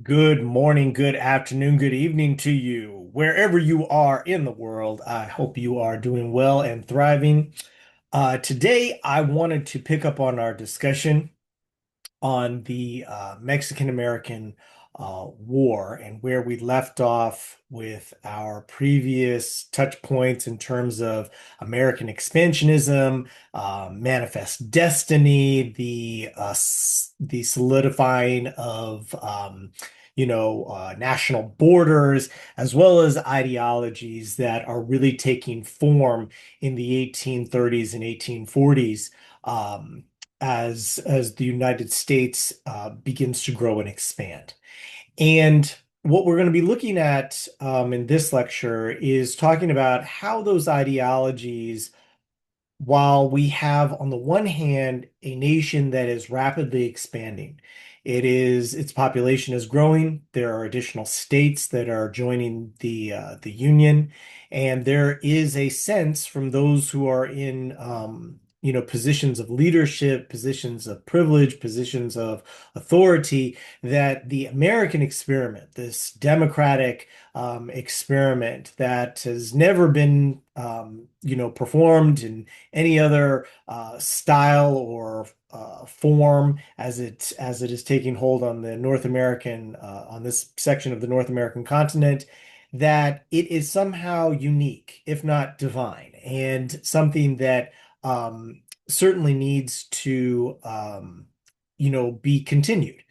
Good morning, good afternoon, good evening to you. Wherever you are in the world, I hope you are doing well and thriving. Today, I wanted to pick up on our discussion on the Mexican-American War and where we left off with our previous touch points in terms of American expansionism, manifest destiny, the solidifying of national borders, as well as ideologies that are really taking form in the 1830s and 1840s. As the United States begins to grow and expand. And what we're going to be looking at in this lecture is talking about how those ideologies, while we have on the one hand a nation that is rapidly expanding, its population is growing. There are additional states that are joining the union, and there is a sense from those who are in positions of leadership, positions of privilege, positions of authority, that the American experiment, this democratic experiment that has never been performed in any other style or form as it is taking hold on the North American on this section of the North American continent, that it is somehow unique, if not divine, and something that certainly needs to be continued.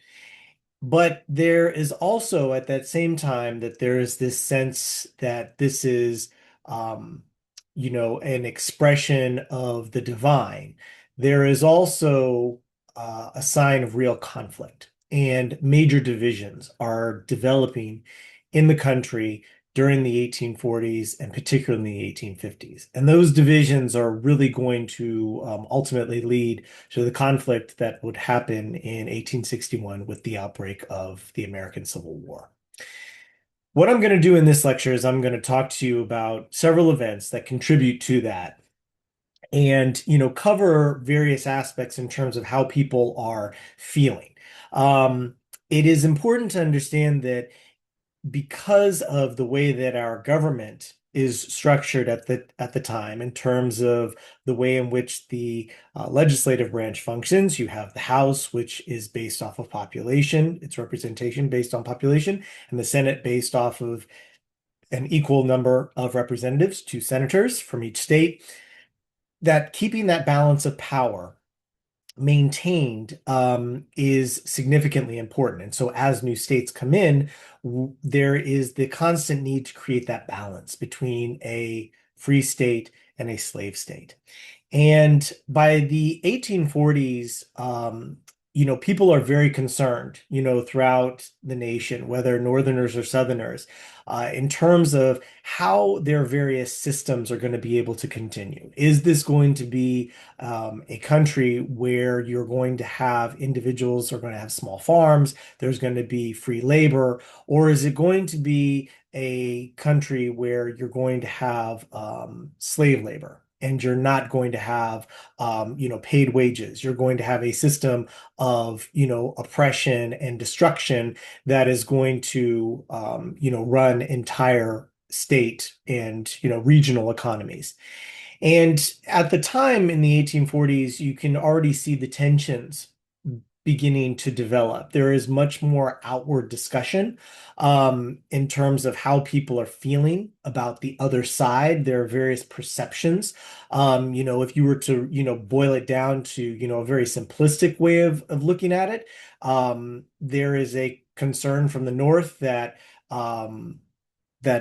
But there is also at that same time that there is this sense that this is, um, an expression of the divine. There is also a sign of real conflict, and major divisions are developing in the country during the 1840s and particularly in the 1850s. And those divisions are really going to ultimately lead to the conflict that would happen in 1861 with the outbreak of the American Civil War. What I'm going to do in this lecture is I'm going to talk to you about several events that contribute to that and, cover various aspects in terms of how people are feeling. Um, it is important to understand that because of the way that our government is structured at the time in terms of the way in which the legislative branch functions. You have the House, which is based off of population, its representation based on population, and the Senate based off of an equal number of representatives, two senators from each state, that keeping that balance of power maintained is significantly important. And so as new states come in, there is the constant need to create that balance between a free state and a slave state. And by the 1840s, people are very concerned, throughout the nation, whether Northerners or Southerners, in terms of how their various systems are going to be able to continue. Is this going to be a country where you're going to have individuals who are going to have small farms, there's going to be free labor, or is it going to be a country where you're going to have slave labor? And you're not going to have, paid wages. You're going to have a system of, oppression and destruction that is going to, run entire state and, regional economies. And at the time in the 1840s, you can already see the tensions beginning to develop. There is much more outward discussion in terms of how people are feeling about the other side. There are various perceptions. If you were to, boil it down to, a very simplistic way of looking at it, there is a concern from the North that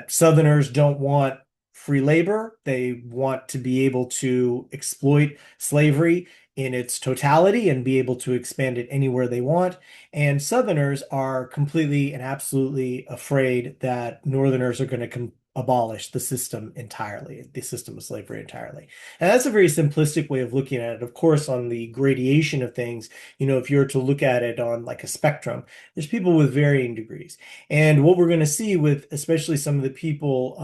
Southerners don't want free labor. They want to be able to exploit slavery in its totality and be able to expand it anywhere they want. And Southerners are completely and absolutely afraid that Northerners are going to abolish the system entirely, the system of slavery entirely. And that's a very simplistic way of looking at it. Of course, on the gradation of things, if you were to look at it on like a spectrum, there's people with varying degrees. And what we're going to see with especially some of the people,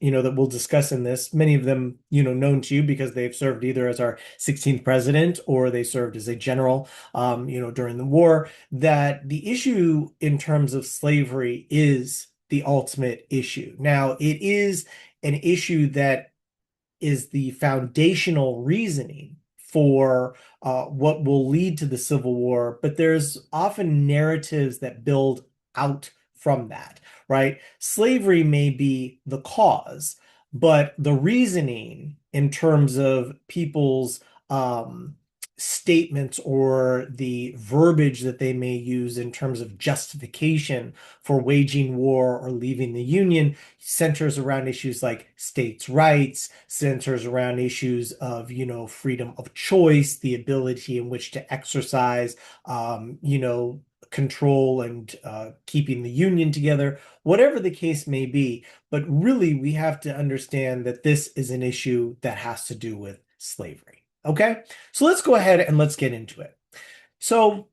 that we'll discuss in this, many of them, known to you because they've served either as our 16th president or they served as a general, during the war, that the issue in terms of slavery is the ultimate issue. Now, it is an issue that is the foundational reasoning for what will lead to the Civil War, but there's often narratives that build out from that, right? Slavery may be the cause, but the reasoning in terms of people's statements or the verbiage that they may use in terms of justification for waging war or leaving the Union centers around issues like states' rights, centers around issues of, freedom of choice, the ability in which to exercise, control and keeping the Union together, whatever the case may be. But really, we have to understand that this is an issue that has to do with slavery. Okay, so let's go ahead and let's get into it. So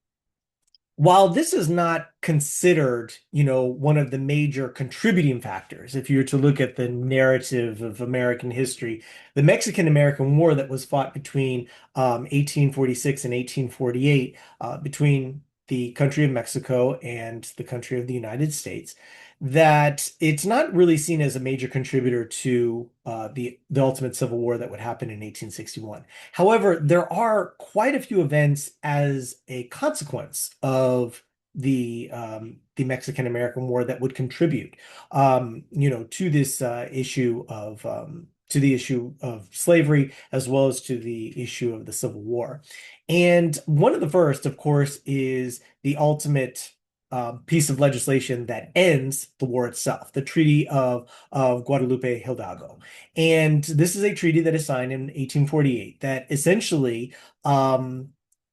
while this is not considered, one of the major contributing factors, if you were to look at the narrative of American history, the Mexican-American War that was fought between 1846 and 1848, between the country of Mexico and the country of the United States, that it's not really seen as a major contributor to the ultimate Civil War that would happen in 1861. However, there are quite a few events as a consequence of the Mexican-American War that would contribute, to this to the issue of slavery as well as to the issue of the Civil War. And one of the first, of course, is the ultimate piece of legislation that ends the war itself, the Treaty of Guadalupe Hidalgo. And this is a treaty that is signed in 1848 that essentially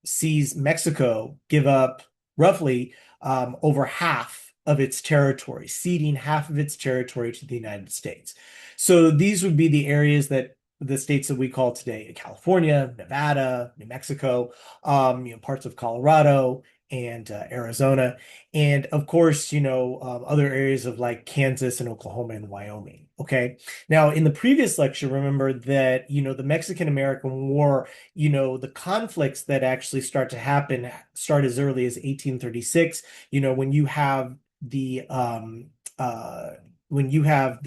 sees Mexico give up roughly over half of its territory, ceding half of its territory to the United States. So these would be the areas that the states that we call today California, Nevada, New Mexico, parts of Colorado and Arizona, and of course, other areas of like Kansas and Oklahoma and Wyoming. Okay. Now, in the previous lecture, remember that, the Mexican-American War, the conflicts that actually start to happen start as early as 1836, when you have the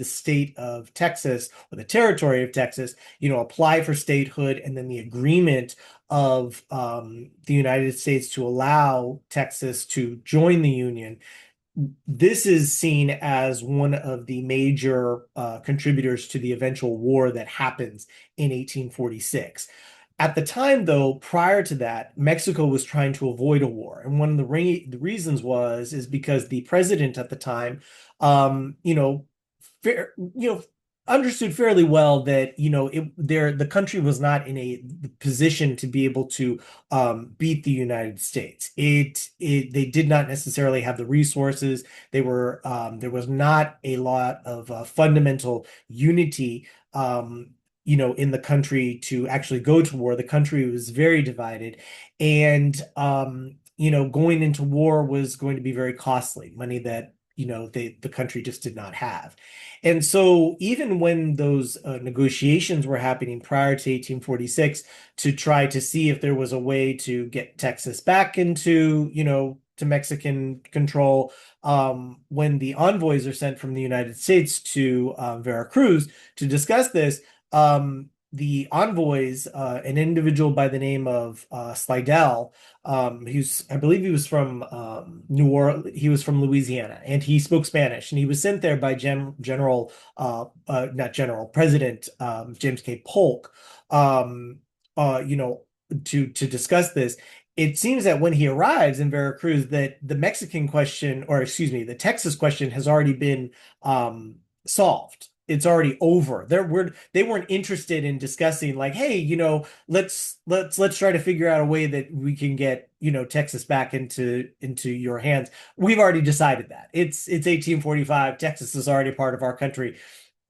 state of Texas or the territory of Texas, apply for statehood, and then the agreement of the United States to allow Texas to join the Union. This is seen as one of the major contributors to the eventual war that happens in 1846. At the time, though, prior to that, Mexico was trying to avoid a war. And one of the reasons is because the president at the time, fair, understood fairly well that, the country was not in a position to be able to beat the United States. They did not necessarily have the resources. There was not a lot of fundamental unity, in the country to actually go to war. The country was very divided, and going into war was going to be very costly, money that the country just did not have. And so even when those negotiations were happening prior to 1846 to try to see if there was a way to get Texas back into, to Mexican control, when the envoys are sent from the United States to Veracruz to discuss this, the envoys, an individual by the name of Slidell, I believe he was from New Orleans, he was from Louisiana, and he spoke Spanish, and he was sent there by President James K. Polk, to discuss this. It seems that when he arrives in Veracruz, that the Mexican question, or excuse me, the Texas question has already been solved. it's already over. They weren't interested in discussing like, hey, let's try to figure out a way that we can get, Texas back into your hands. We've already decided that. It's 1845. Texas is already part of our country.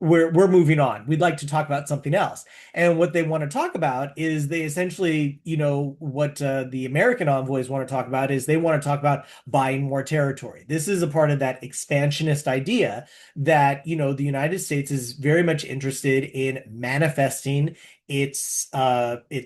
We're moving on. We'd like to talk about something else. And what they want to talk about is they essentially, what the American envoys want to talk about is they want to talk about buying more territory. This is a part of that expansionist idea that, the United States is very much interested in manifesting its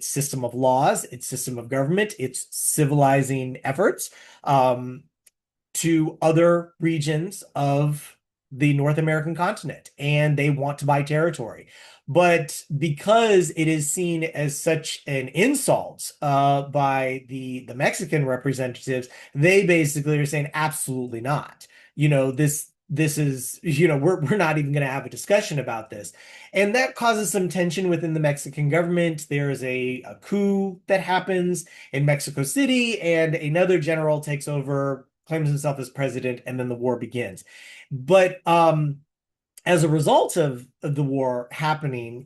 system of laws, its system of government, its civilizing efforts. To other regions of the North American continent, and they want to buy territory. But because it is seen as such an insult by the Mexican representatives, they basically are saying absolutely not. This is, we're not even going to have a discussion about this. And that causes some tension within the Mexican government. There is a coup that happens in Mexico City, and another general takes over, claims himself as president, and then the war begins. But as a result of the war happening,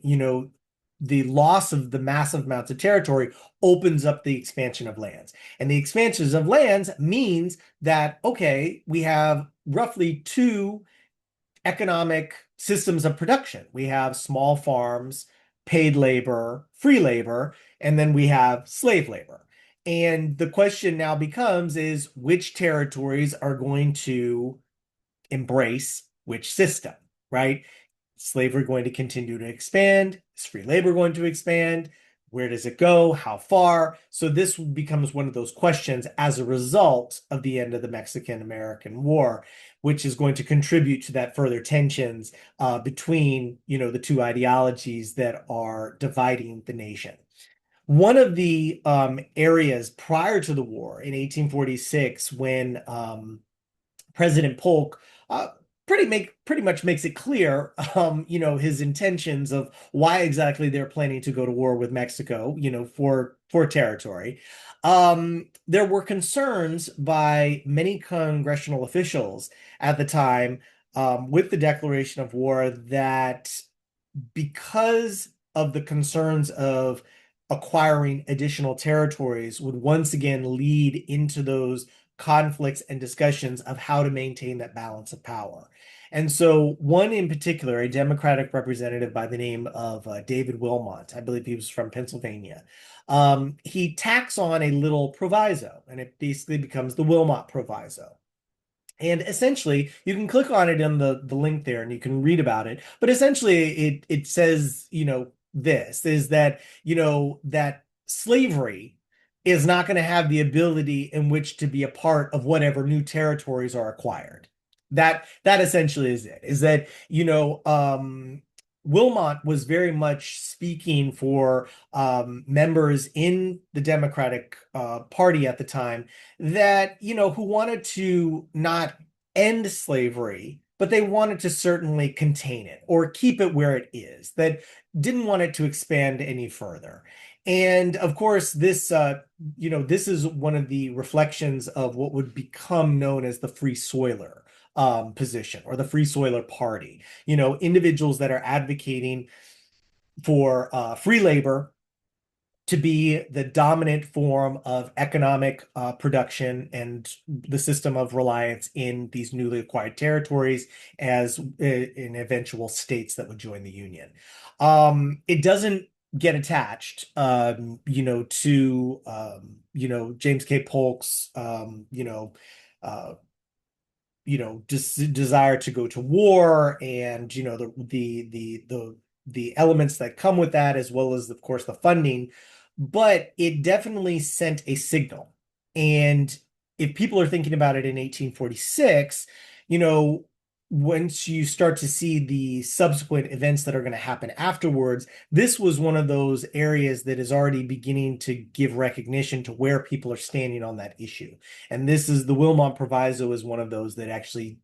the loss of the massive amounts of territory opens up the expansion of lands. And the expansions of lands means that, okay, we have roughly two economic systems of production. We have small farms, paid labor, free labor, and then we have slave labor. And the question now becomes is which territories are going to embrace which system, right? Slavery going to continue to expand? Is free labor going to expand? Where does it go? How far? So this becomes one of those questions as a result of the end of the Mexican-American War, which is going to contribute to that further tensions between, the two ideologies that are dividing the nation. One of the areas prior to the war in 1846, when President Polk uh, pretty much makes it clear, his intentions of why exactly they're planning to go to war with Mexico, for territory. There were concerns by many congressional officials at the time with the declaration of war that because of the concerns of acquiring additional territories would once again lead into those conflicts and discussions of how to maintain that balance of power. And so, one in particular, a Democratic representative by the name of David Wilmot, I believe he was from Pennsylvania, he tacks on a little proviso, and it basically becomes the Wilmot Proviso. And essentially, you can click on it in the link there and you can read about it. But essentially, it says, this is that, that slavery is not going to have the ability in which to be a part of whatever new territories are acquired. That essentially is it, is that, Wilmot was very much speaking for members in the Democratic Party at the time that, who wanted to not end slavery, but they wanted to certainly contain it or keep it where it is, that didn't want it to expand any further. And of course, this is one of the reflections of what would become known as the Free Soiler position or the Free Soiler Party. Individuals that are advocating for free labor to be the dominant form of economic production and the system of reliance in these newly acquired territories as in eventual states that would join the Union. It doesn't get attached, to, James K. Polk's, uh, desire to go to war and the elements that come with that, as well as of course the funding. But it definitely sent a signal. And if people are thinking about it in 1846, you know once you start to see the subsequent events that are going to happen afterwards, this was one of those areas that is already beginning to give recognition to where people are standing on that issue. And this is the Wilmot Proviso is one of those that actually,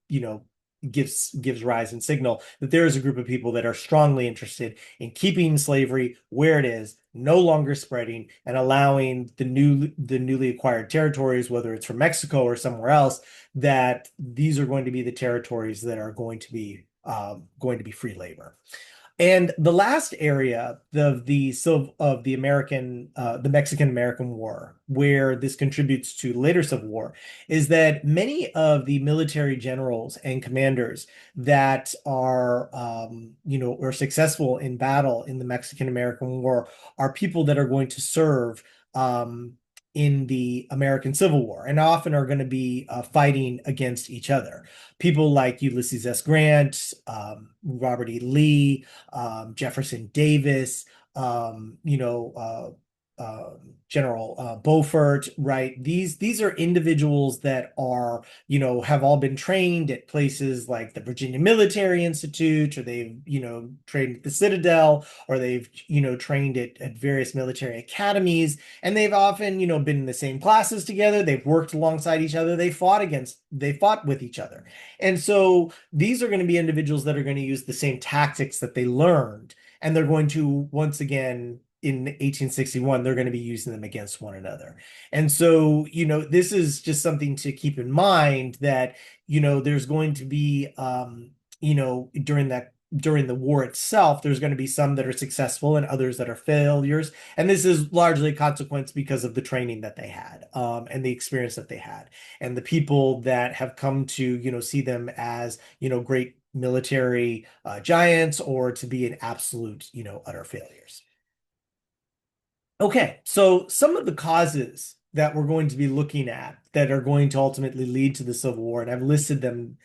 gives rise and signal that there is a group of people that are strongly interested in keeping slavery where it is, no longer spreading, and allowing the newly acquired territories, whether it's from Mexico or somewhere else, that these are going to be the territories that are going to be going to be free labor. And the last area of the the Mexican American War, where this contributes to later Civil War, is that many of the military generals and commanders that are successful in battle in the Mexican American War are people that are going to serve um, in the American Civil War and often are going to be fighting against each other. People like Ulysses S. Grant, Robert E. Lee, Jefferson Davis, General Beaufort, right? These are individuals that have all been trained at places like the Virginia Military Institute, or they've, trained at the Citadel, or they've, trained at various military academies, and they've often, been in the same classes together. They've worked alongside each other. They fought with each other. And so these are going to be individuals that are going to use the same tactics that they learned, and they're going to, once again, in 1861, they're going to be using them against one another. And so, this is just something to keep in mind that, there's going to be, during the war itself, there's going to be some that are successful and others that are failures. And this is largely a consequence because of the training that they had, and the experience that they had, and the people that have come to, see them as, great military giants, or to be an absolute, utter failures. Okay, so some of the causes that we're going to be looking at that are going to ultimately lead to the Civil War, and I've listed them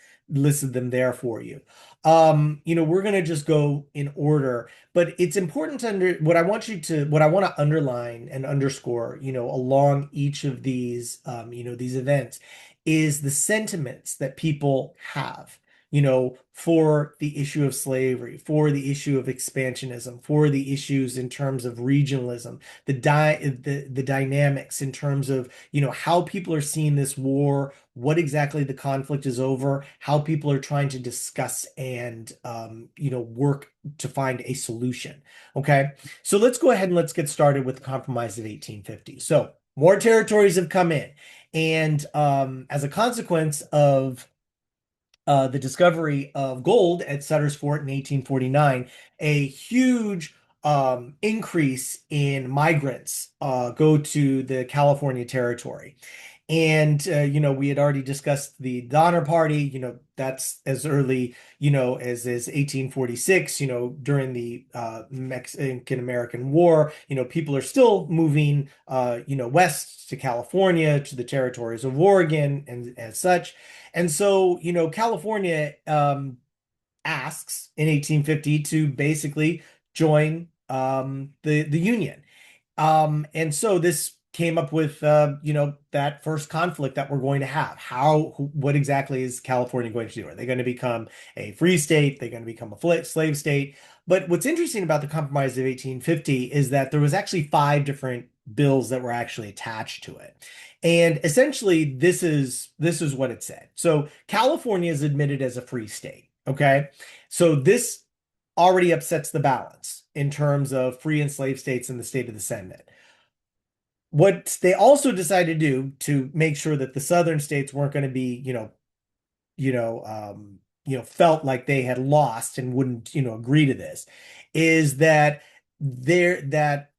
there for you. We're going to just go in order, but it's important to what I want to underline and underscore, along each of these events, is the sentiments that people have, for the issue of slavery, for the issue of expansionism, for the issues in terms of regionalism, the dynamics in terms of, how people are seeing this war, what exactly the conflict is over, how people are trying to discuss and work to find a solution. Okay, so let's go ahead and let's get started with the Compromise of 1850. So more territories have come in, and as a consequence of the discovery of gold at Sutter's Fort in 1849, a huge increase in migrants go to the California territory. And, we had already discussed the Donner Party, that's as early, as 1846, during the Mexican-American War, people are still moving, west to California, to the territories of Oregon and as such. And so, California asks in 1850 to basically join the Union. And so this came up with that first conflict that we're going to have. What exactly is California going to do? Are they going to become a free state? They're going to become a slave state? But what's interesting about the Compromise of 1850 is that there was actually five different bills that were actually attached to it. And essentially, this is what it said. So California is admitted as a free state. Okay. So this already upsets the balance in terms of free and slave states in the state of the Senate. What they also decided to do to make sure that the southern states weren't going to be, felt like they had lost and wouldn't, agree to this, is that there that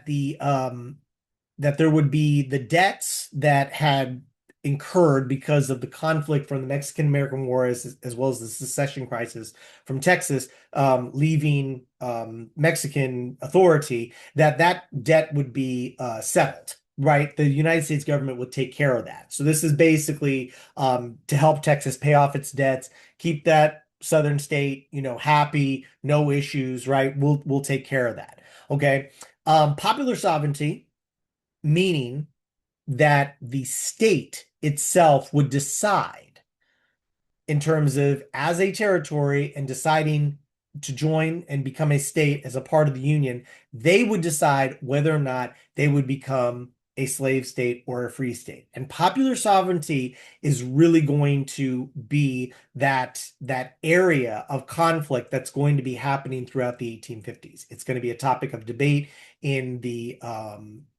the that there would be the debts that had incurred because of the conflict from the Mexican-American War, as well as the secession crisis from Texas, leaving Mexican authority, that debt would be settled. Right, the United States government would take care of that. So this is basically to help Texas pay off its debts, keep that southern state, happy, no issues. Right, we'll take care of that. Okay, popular sovereignty, meaning that the state itself would decide in terms of, as a territory and deciding to join and become a state as a part of the Union, they would decide whether or not they would become a slave state or a free state. And popular sovereignty is really going to be that area of conflict that's going to be happening throughout the 1850s. It's going to be a topic of debate in the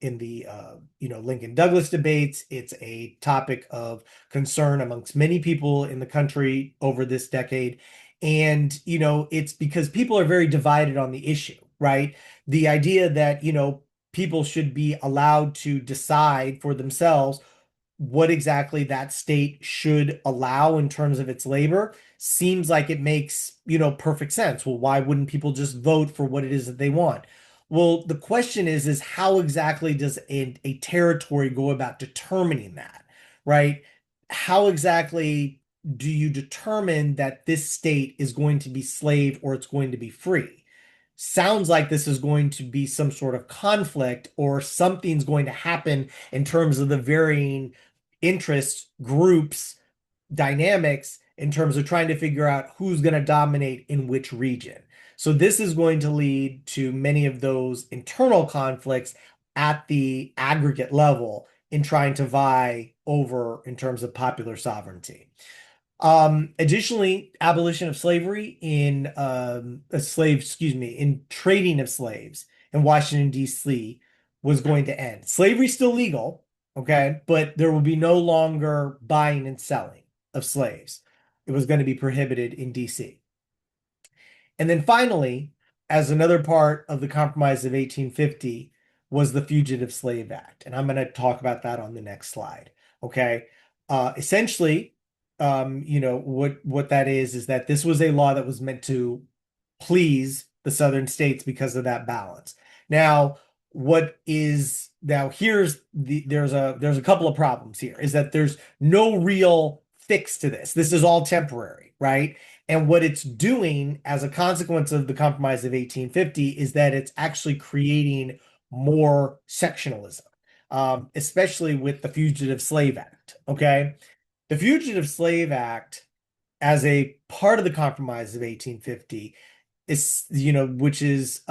Lincoln Douglas debates. It's a topic of concern amongst many people in the country over this decade. And, it's because people are very divided on the issue, right? The idea that, people should be allowed to decide for themselves what exactly that state should allow in terms of its labor seems like it makes, perfect sense. Well, why wouldn't people just vote for what it is that they want? Well, the question is how exactly does a territory go about determining that, right? How exactly do you determine that this state is going to be slave or it's going to be free? Sounds like this is going to be some sort of conflict or something's going to happen in terms of the varying interest groups dynamics in terms of trying to figure out who's going to dominate in which region. So this is going to lead to many of those internal conflicts at the aggregate level in trying to vie over in terms of popular sovereignty. Additionally, abolition of slavery in in trading of slaves in Washington, D.C. was going to end. Slavery's still legal, okay, but there will be no longer buying and selling of slaves. It was going to be prohibited in D.C. And then finally, as another part of the Compromise of 1850 was the Fugitive Slave Act. And I'm going to talk about that on the next slide. Okay. Essentially, what that is that this was a law that was meant to please the southern states because of that balance. Now, there's a couple of problems here is that there's no real fix to this. This is all temporary, right? And what it's doing as a consequence of the Compromise of 1850 is that it's actually creating more sectionalism, especially with the Fugitive Slave Act. Okay. The Fugitive Slave Act, as a part of the Compromise of 1850, is, which is,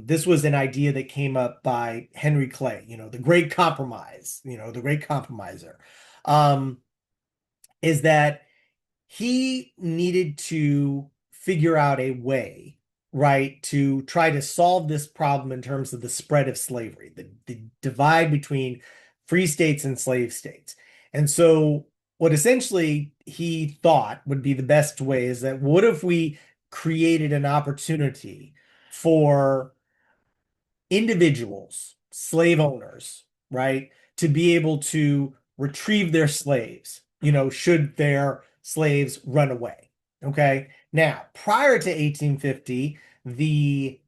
this was an idea that came up by Henry Clay, the great compromise, the great compromiser, um, is that he needed to figure out a way, right, to try to solve this problem in terms of the spread of slavery, the divide between free states and slave states. And so, what essentially he thought would be the best way is that what if we created an opportunity for individuals, slave owners, right, to be able to retrieve their slaves, should their slaves run away. Okay. Now, prior to 1850, the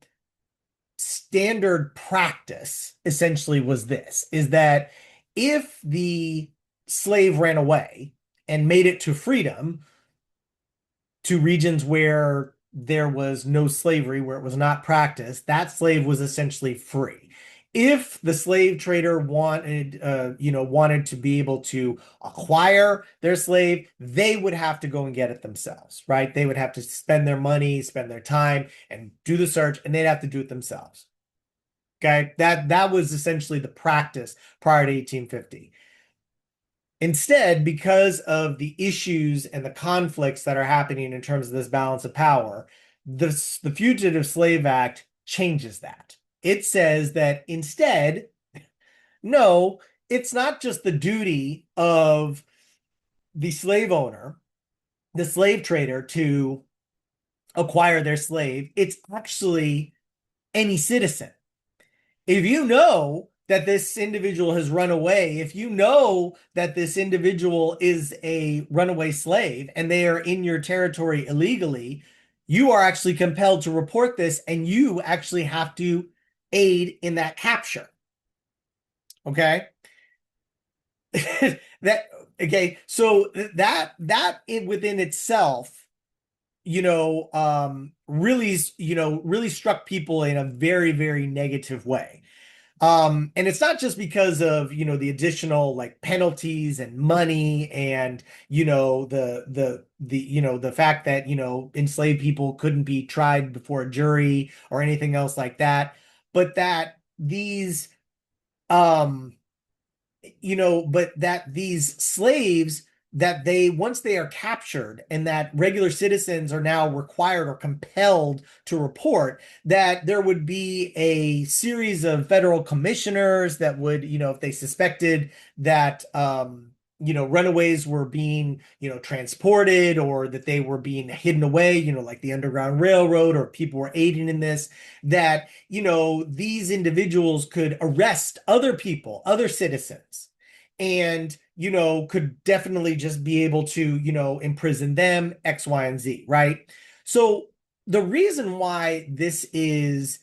standard practice essentially was this, is that if the slave ran away and made it to freedom, to regions where there was no slavery, where it was not practiced, that slave was essentially free. If the slave trader wanted to be able to acquire their slave, they would have to go and get it themselves, right? They would have to spend their money, spend their time, and do the search, and they'd have to do it themselves. Okay, that was essentially the practice prior to 1850. Instead, because of the issues and the conflicts that are happening in terms of this balance of power, the Fugitive Slave Act changes that. It says that instead, no, it's not just the duty of the slave owner, the slave trader, to acquire their slave. It's actually any citizen. If you know that this individual has run away, if you know that this individual is a runaway slave and they are in your territory illegally, you are actually compelled to report this and you actually have to aid in that capture. Okay? So that within itself, really struck people in a very, very negative way. And it's not just because of, the additional like penalties and money and, the fact that, enslaved people couldn't be tried before a jury or anything else like that, but that these, um, but that these slaves, that they once they are captured and that regular citizens are now required or compelled to report, that there would be a series of federal commissioners that would, if they suspected that runaways were being, transported, or that they were being hidden away, like the Underground Railroad, or people were aiding in this, that, these individuals could arrest other people, other citizens, and, could definitely just be able to, imprison them, X, Y, and Z, right? So the reason why this is,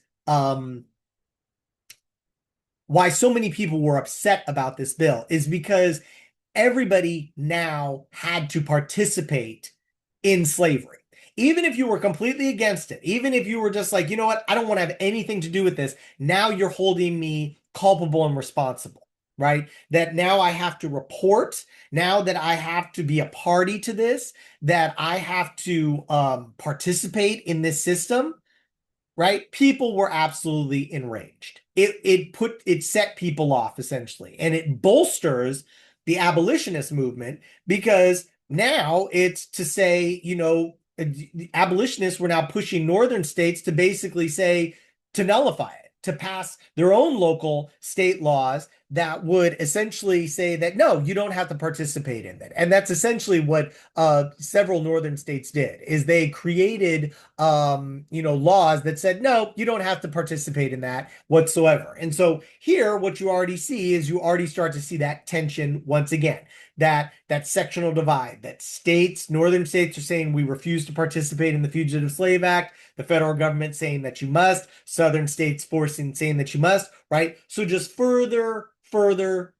why so many people were upset about this bill is because everybody now had to participate in slavery. Even if you were completely against it, even if you were just like, you know what, I don't want to have anything to do with this, now you're holding me culpable and responsible, right? That now I have to report, now that I have to be a party to this, that I have to participate in this system, right? People were absolutely enraged. It set people off essentially, and it bolsters the abolitionist movement because now it's to say, the abolitionists were now pushing northern states to basically say, to nullify it, to pass their own local state laws that would essentially say that no, you don't have to participate in it. And that's essentially what several northern states did, is they created laws that said, no, you don't have to participate in that whatsoever. And so here, what you already see is you already start to see that tension once again, that sectional divide, that northern states are saying we refuse to participate in the Fugitive Slave Act, the federal government saying that you must, southern states saying that you must, right? So just further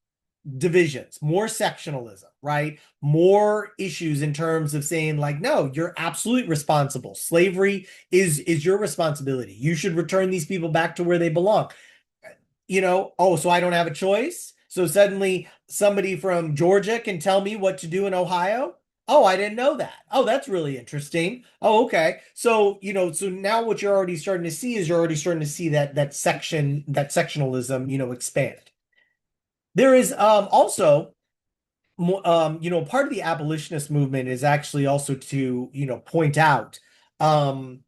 divisions, more sectionalism, right? More issues in terms of saying like, no, you're absolutely responsible. Slavery is your responsibility. You should return these people back to where they belong. Oh, so I don't have a choice? So suddenly somebody from Georgia can tell me what to do in Ohio? Oh, I didn't know that. Oh, that's really interesting. Oh, okay. So, so now what you're already starting to see is you're already starting to see that sectionalism, expand. There is also part of the abolitionist movement is actually also to, point out, the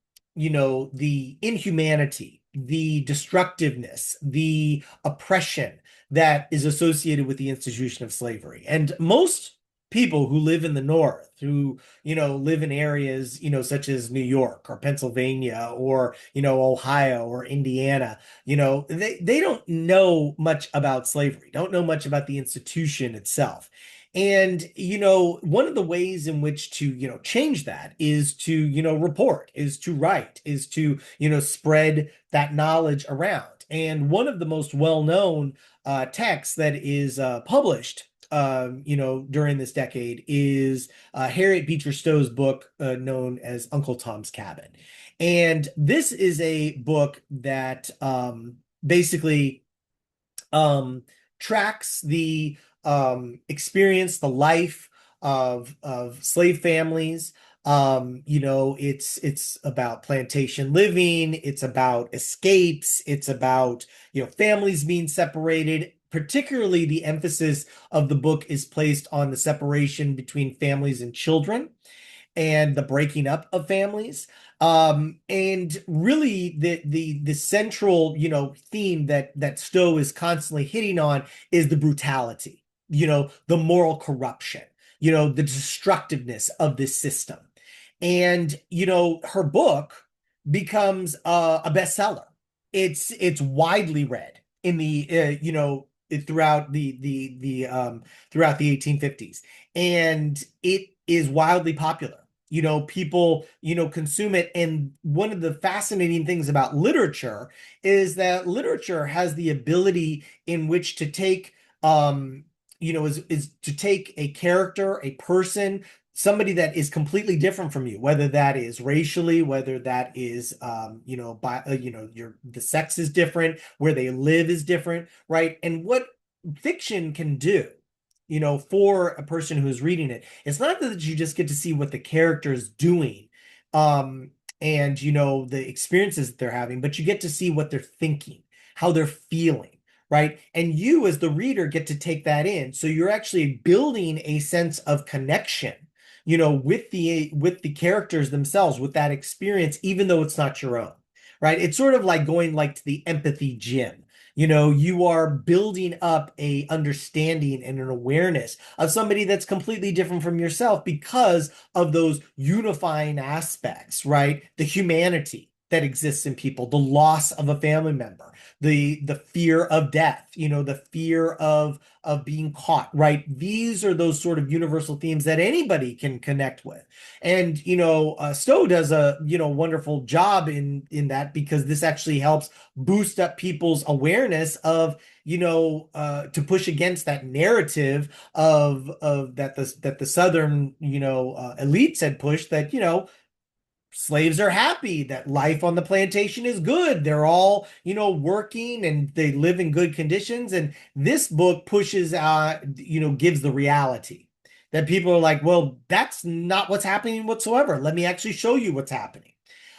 inhumanity, the destructiveness, the oppression that is associated with the institution of slavery. And most people who live in the North, who, live in areas, such as New York or Pennsylvania or, Ohio or Indiana, they don't know much about slavery, don't know much about the institution itself. And, one of the ways in which to, change that is to, report, is to write, is to, spread that knowledge around. And one of the most well-known texts that is published, during this decade is Harriet Beecher Stowe's book known as Uncle Tom's Cabin. And this is a book that basically tracks the experience, the life of slave families. It's about plantation living, it's about escapes, it's about, families being separated. Particularly, the emphasis of the book is placed on the separation between families and children and the breaking up of families. And really the central, theme that Stowe is constantly hitting on is the brutality, the moral corruption, the destructiveness of this system. And, her book becomes a bestseller. It's widely read in the throughout throughout the 1850s, and it is wildly popular. People, consume it. And one of the fascinating things about literature is that literature has the ability in which to take, is to take a character, a person, somebody that is completely different from you, whether that is racially, whether that is, by, the sex is different, where they live is different, right? And what fiction can do, for a person who's reading it, it's not that you just get to see what the character is doing, and the experiences that they're having, but you get to see what they're thinking, how they're feeling, right? And you as the reader get to take that in. So you're actually building a sense of connection, with the characters themselves, with that experience, even though it's not your own, right? It's sort of like going like to the empathy gym, You are building up a understanding and an awareness of somebody that's completely different from yourself because of those unifying aspects, right? The humanity that exists in people, the loss of a family member, the fear of death, the fear of being caught, right? These are those sort of universal themes that anybody can connect with. And Stowe does a wonderful job in that, because this actually helps boost up people's awareness of to push against that narrative of that the Southern elites had pushed, that slaves are happy, that life on the plantation is good. They're all, working and they live in good conditions. And this book pushes, gives the reality that people are like, well, that's not what's happening whatsoever. Let me actually show you what's happening.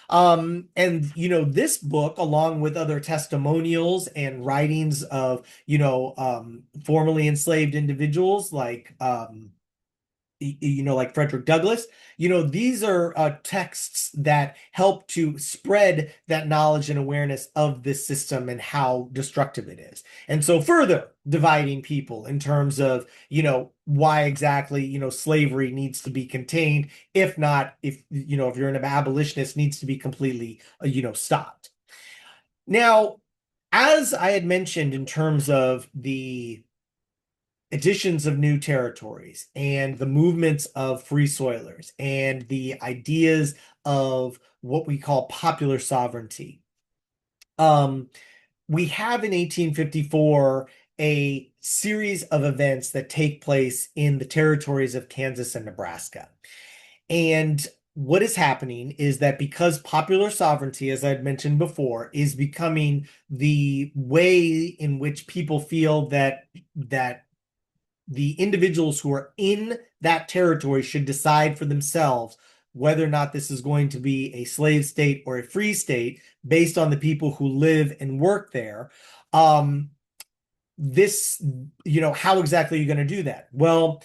And this book, along with other testimonials and writings of, formerly enslaved individuals like Frederick Douglass. These are texts that help to spread that knowledge and awareness of this system and how destructive it is. And so further dividing people in terms of, why exactly, slavery needs to be contained, if not, if you're an abolitionist, needs to be completely, stopped. Now, as I had mentioned in terms of the additions of new territories and the movements of free soilers and the ideas of what we call popular sovereignty. Um, we have in 1854 a series of events that take place in the territories of Kansas and Nebraska. And what is happening is that because popular sovereignty, as I'd mentioned before, is becoming the way in which people feel that the individuals who are in that territory should decide for themselves whether or not this is going to be a slave state or a free state based on the people who live and work there. This, how exactly are you going to do that? Well,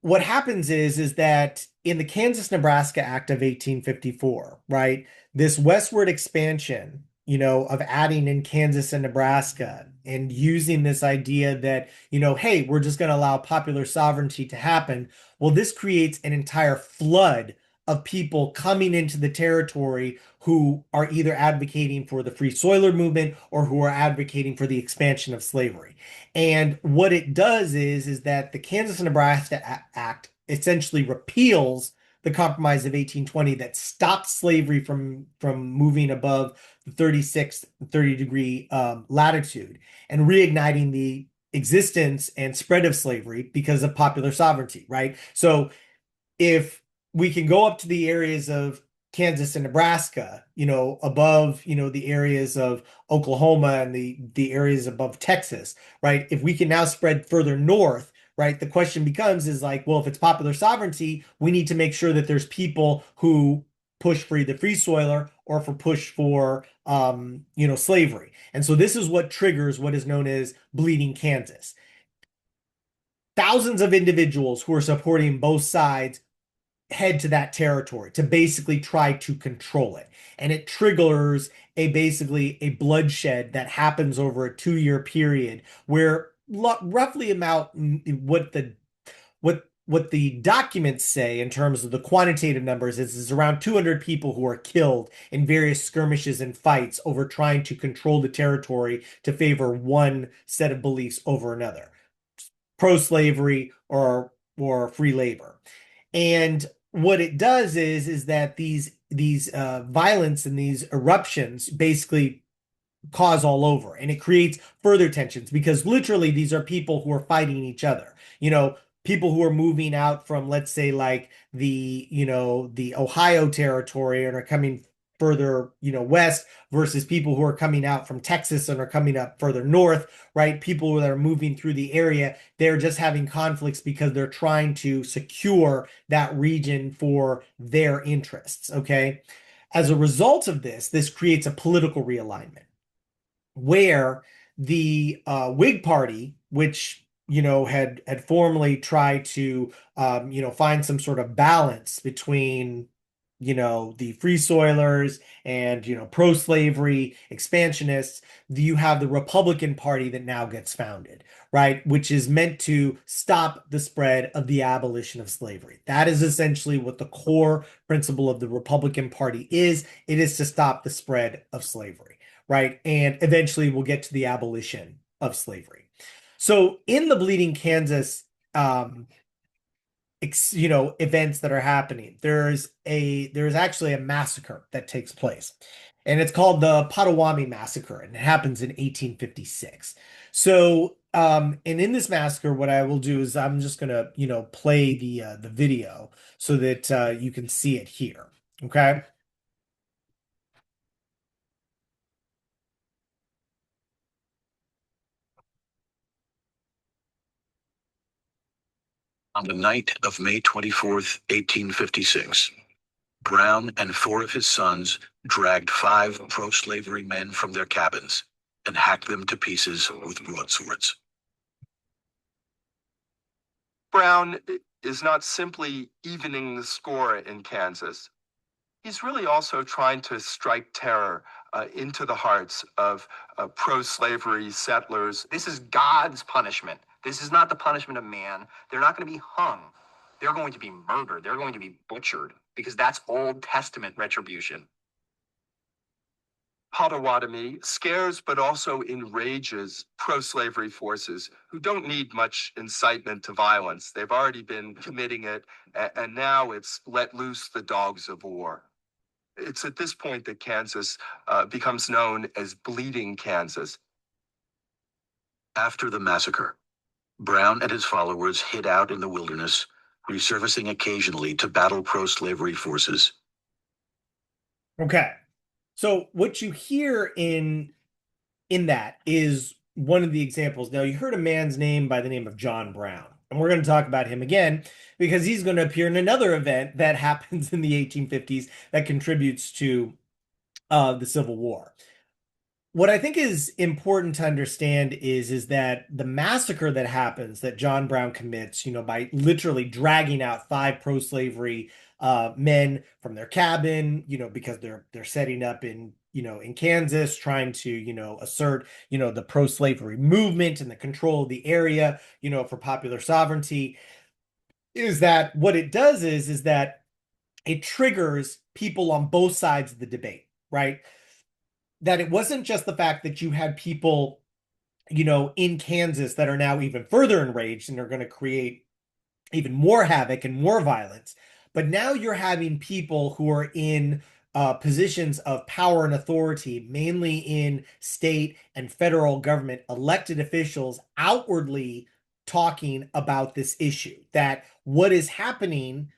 what happens is that in the Kansas-Nebraska Act of 1854, right, this westward expansion, of adding in Kansas and Nebraska and using this idea that, hey, we're just going to allow popular sovereignty to happen. Well, this creates an entire flood of people coming into the territory who are either advocating for the free soiler movement or who are advocating for the expansion of slavery. And what it does is that the Kansas and Nebraska Act essentially repeals the Compromise of 1820 that stopped slavery from moving above the 36 30-degree latitude and reigniting the existence and spread of slavery because of popular sovereignty, right? So if we can go up to the areas of Kansas and Nebraska, above, the areas of Oklahoma and the areas above Texas, right? If we can now spread further north, right? The question becomes is like, well, if it's popular sovereignty, we need to make sure that there's people who push for either free soiler or for push for slavery. And so this is what triggers what is known as Bleeding Kansas. Thousands of individuals who are supporting both sides head to that territory to basically try to control it. And it triggers basically a bloodshed that happens over a 2-year period where roughly about what the documents say in terms of the quantitative numbers is around 200 people who are killed in various skirmishes and fights over trying to control the territory to favor one set of beliefs over another, pro-slavery or free labor. And what it does is that these violence and these eruptions basically cause all over, and it creates further tensions because literally these are people who are fighting each other. People who are moving out from, let's say, like the Ohio territory and are coming further, west versus people who are coming out from Texas and are coming up further north, right? People that are moving through the area, they're just having conflicts because they're trying to secure that region for their interests, okay? As a result of this creates a political realignment where the Whig Party, which had formerly tried to find some sort of balance between the free soilers and, pro-slavery expansionists, you have the Republican Party that now gets founded, right? Which is meant to stop the spread of the abolition of slavery. That is essentially what the core principle of the Republican Party is. It is to stop the spread of slavery, right? And eventually we'll get to the abolition of slavery. So in the Bleeding Kansas, events that are happening, there's actually a massacre that takes place, and it's called the Potawatomi Massacre, and it happens in 1856. So and in this massacre, what I will do is I'm just gonna play the video so that you can see it here. Okay. On the night of May 24th, 1856, Brown and four of his sons dragged five pro-slavery men from their cabins and hacked them to pieces with broadswords. Brown is not simply evening the score in Kansas. He's really also trying to strike terror into the hearts of pro-slavery settlers. This is God's punishment. This is not the punishment of man. They're not going to be hung. They're going to be murdered. They're going to be butchered because that's Old Testament retribution. Potawatomi scares but also enrages pro-slavery forces who don't need much incitement to violence. They've already been committing it, and now it's let loose the dogs of war. It's at this point that Kansas becomes known as Bleeding Kansas. After the massacre, Brown and his followers hid out in the wilderness, resurfacing occasionally to battle pro-slavery forces. Okay. So what you hear in that is one of the examples. Now, you heard a man's name by the name of John Brown, and we're going to talk about him again because he's going to appear in another event that happens in the 1850s that contributes to the Civil War. What I think is important to understand is that the massacre that happens that John Brown commits, by literally dragging out five pro-slavery men from their cabin, because they're setting up in Kansas, trying to assert the pro-slavery movement and the control of the area, for popular sovereignty. Is that what it does is that it triggers people on both sides of the debate, right? That it wasn't just the fact that you had people, in Kansas that are now even further enraged and are going to create even more havoc and more violence. But now you're having people who are in positions of power and authority, mainly in state and federal government elected officials, outwardly talking about this issue, that what is happening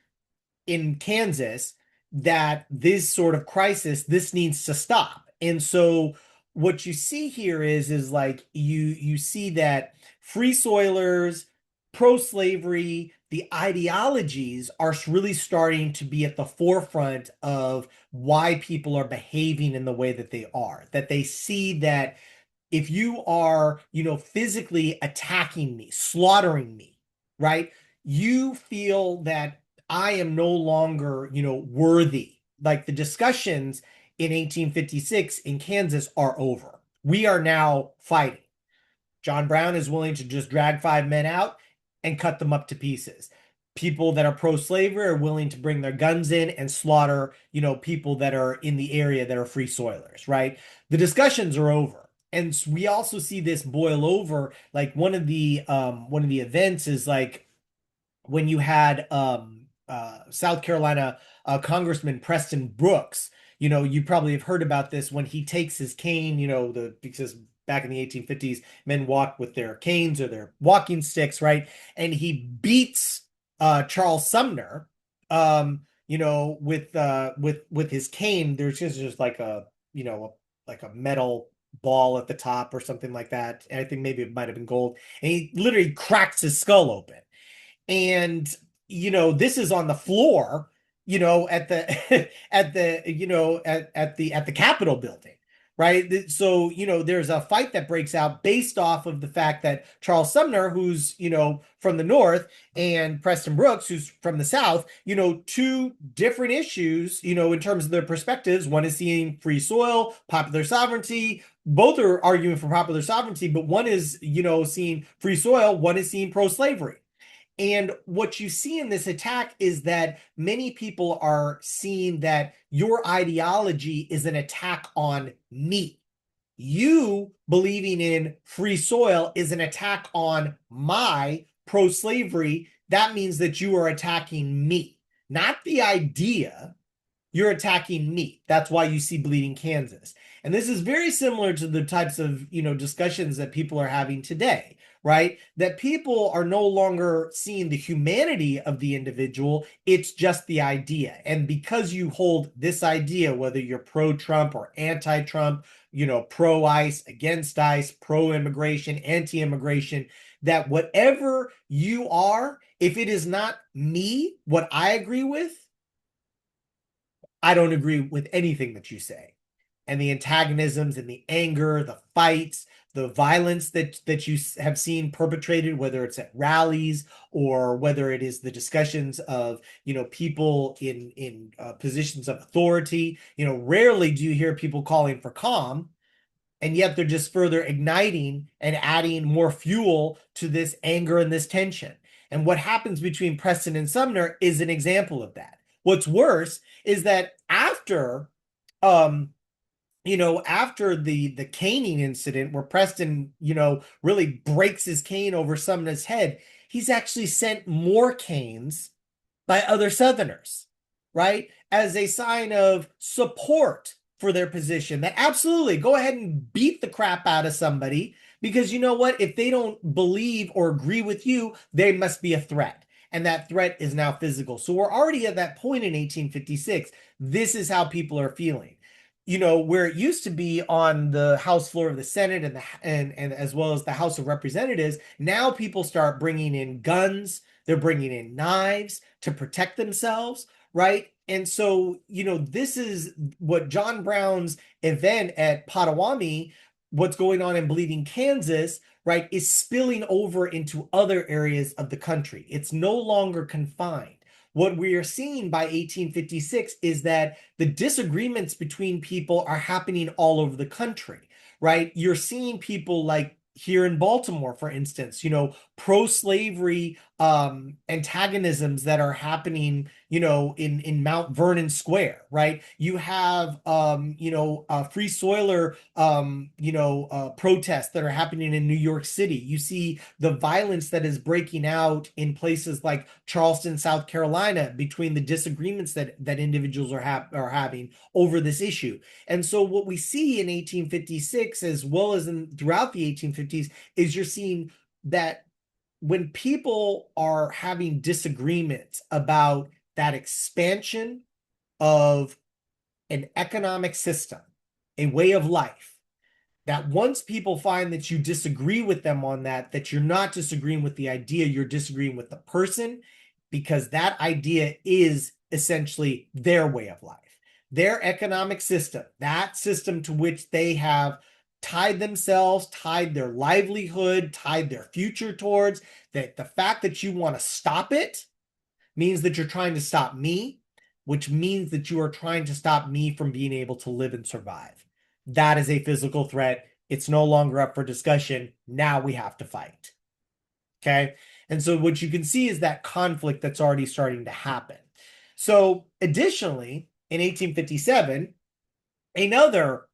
in Kansas, that this sort of crisis, this needs to stop. And so what you see here is like you see that free soilers, pro-slavery, the ideologies are really starting to be at the forefront of why people are behaving in the way that they are. That they see that if you are, physically attacking me, slaughtering me, right? You feel that I am no longer, worthy. Like the discussions in 1856 in Kansas are over. We are now fighting. John Brown is willing to just drag five men out and cut them up to pieces. People that are pro-slavery are willing to bring their guns in and slaughter, people that are in the area that are free soilers, right? The discussions are over. And we also see this boil over. Like one of the events is like when you had South Carolina Congressman Preston Brooks. You probably have heard about this when he takes his cane, because back in the 1850s, men walked with their canes or their walking sticks, right? And he beats Charles Sumner, with his cane. There's just like like a metal ball at the top or something like that. And I think maybe it might have been gold. And he literally cracks his skull open. And this is on the floor, at the at the Capitol building, right? So, there's a fight that breaks out based off of the fact that Charles Sumner, who's, from the North, and Preston Brooks, who's from the South, two different issues, in terms of their perspectives. One is seeing free soil, popular sovereignty. Both are arguing for popular sovereignty, but one is, seeing free soil, one is seeing pro-slavery. And what you see in this attack is that many people are seeing that your ideology is an attack on me. You believing in free soil is an attack on my pro-slavery. That means that you are attacking me, not the idea. You're attacking me. That's why you see Bleeding Kansas. And this is very similar to the types of, discussions that people are having today, right? That people are no longer seeing the humanity of the individual. It's just the idea. And because you hold this idea, whether you're pro-Trump or anti-Trump, pro-ICE, against ICE, pro-immigration, anti-immigration, that whatever you are, if it is not me, what I agree with, I don't agree with anything that you say. And the antagonisms and the anger, the fights, the violence that you have seen perpetrated, whether it's at rallies or whether it is the discussions of, people in positions of authority. Rarely do you hear people calling for calm, and yet they're just further igniting and adding more fuel to this anger and this tension. And what happens between Preston and Sumner is an example of that. What's worse is that um, after the caning incident where Preston, really breaks his cane over Sumner's head, he's actually sent more canes by other Southerners, right? As a sign of support for their position. That absolutely go ahead and beat the crap out of somebody, because you know what? If they don't believe or agree with you, they must be a threat. And that threat is now physical. So we're already at that point in 1856. This is how people are feeling. Where it used to be on the House floor of the Senate and as well as the House of Representatives, now people start bringing in guns, they're bringing in knives to protect themselves, right? And so, this is what John Brown's event at Potawatomi, what's going on in Bleeding Kansas, right, is spilling over into other areas of the country. It's no longer confined. What we are seeing by 1856 is that the disagreements between people are happening all over the country, right? You're seeing people like here in Baltimore, for instance, pro-slavery antagonisms that are happening, in Mount Vernon Square, right? You have, free soiler, protests that are happening in New York City. You see the violence that is breaking out in places like Charleston, South Carolina, between the disagreements that individuals are having over this issue. And so what we see in 1856, as well as throughout the 1850s, is you're seeing that when people are having disagreements about that expansion of an economic system, a way of life, that once people find that you disagree with them on that you're not disagreeing with the idea, you're disagreeing with the person, because that idea is essentially their way of life, their economic system, that system to which they have tied themselves, tied their livelihood, tied their future towards. That the fact that you want to stop it means that you're trying to stop me, which means that you are trying to stop me from being able to live and survive. That is a physical threat. It's no longer up for discussion. Now we have to fight. Okay. And so what you can see is that conflict that's already starting to happen. So additionally, in 1857, another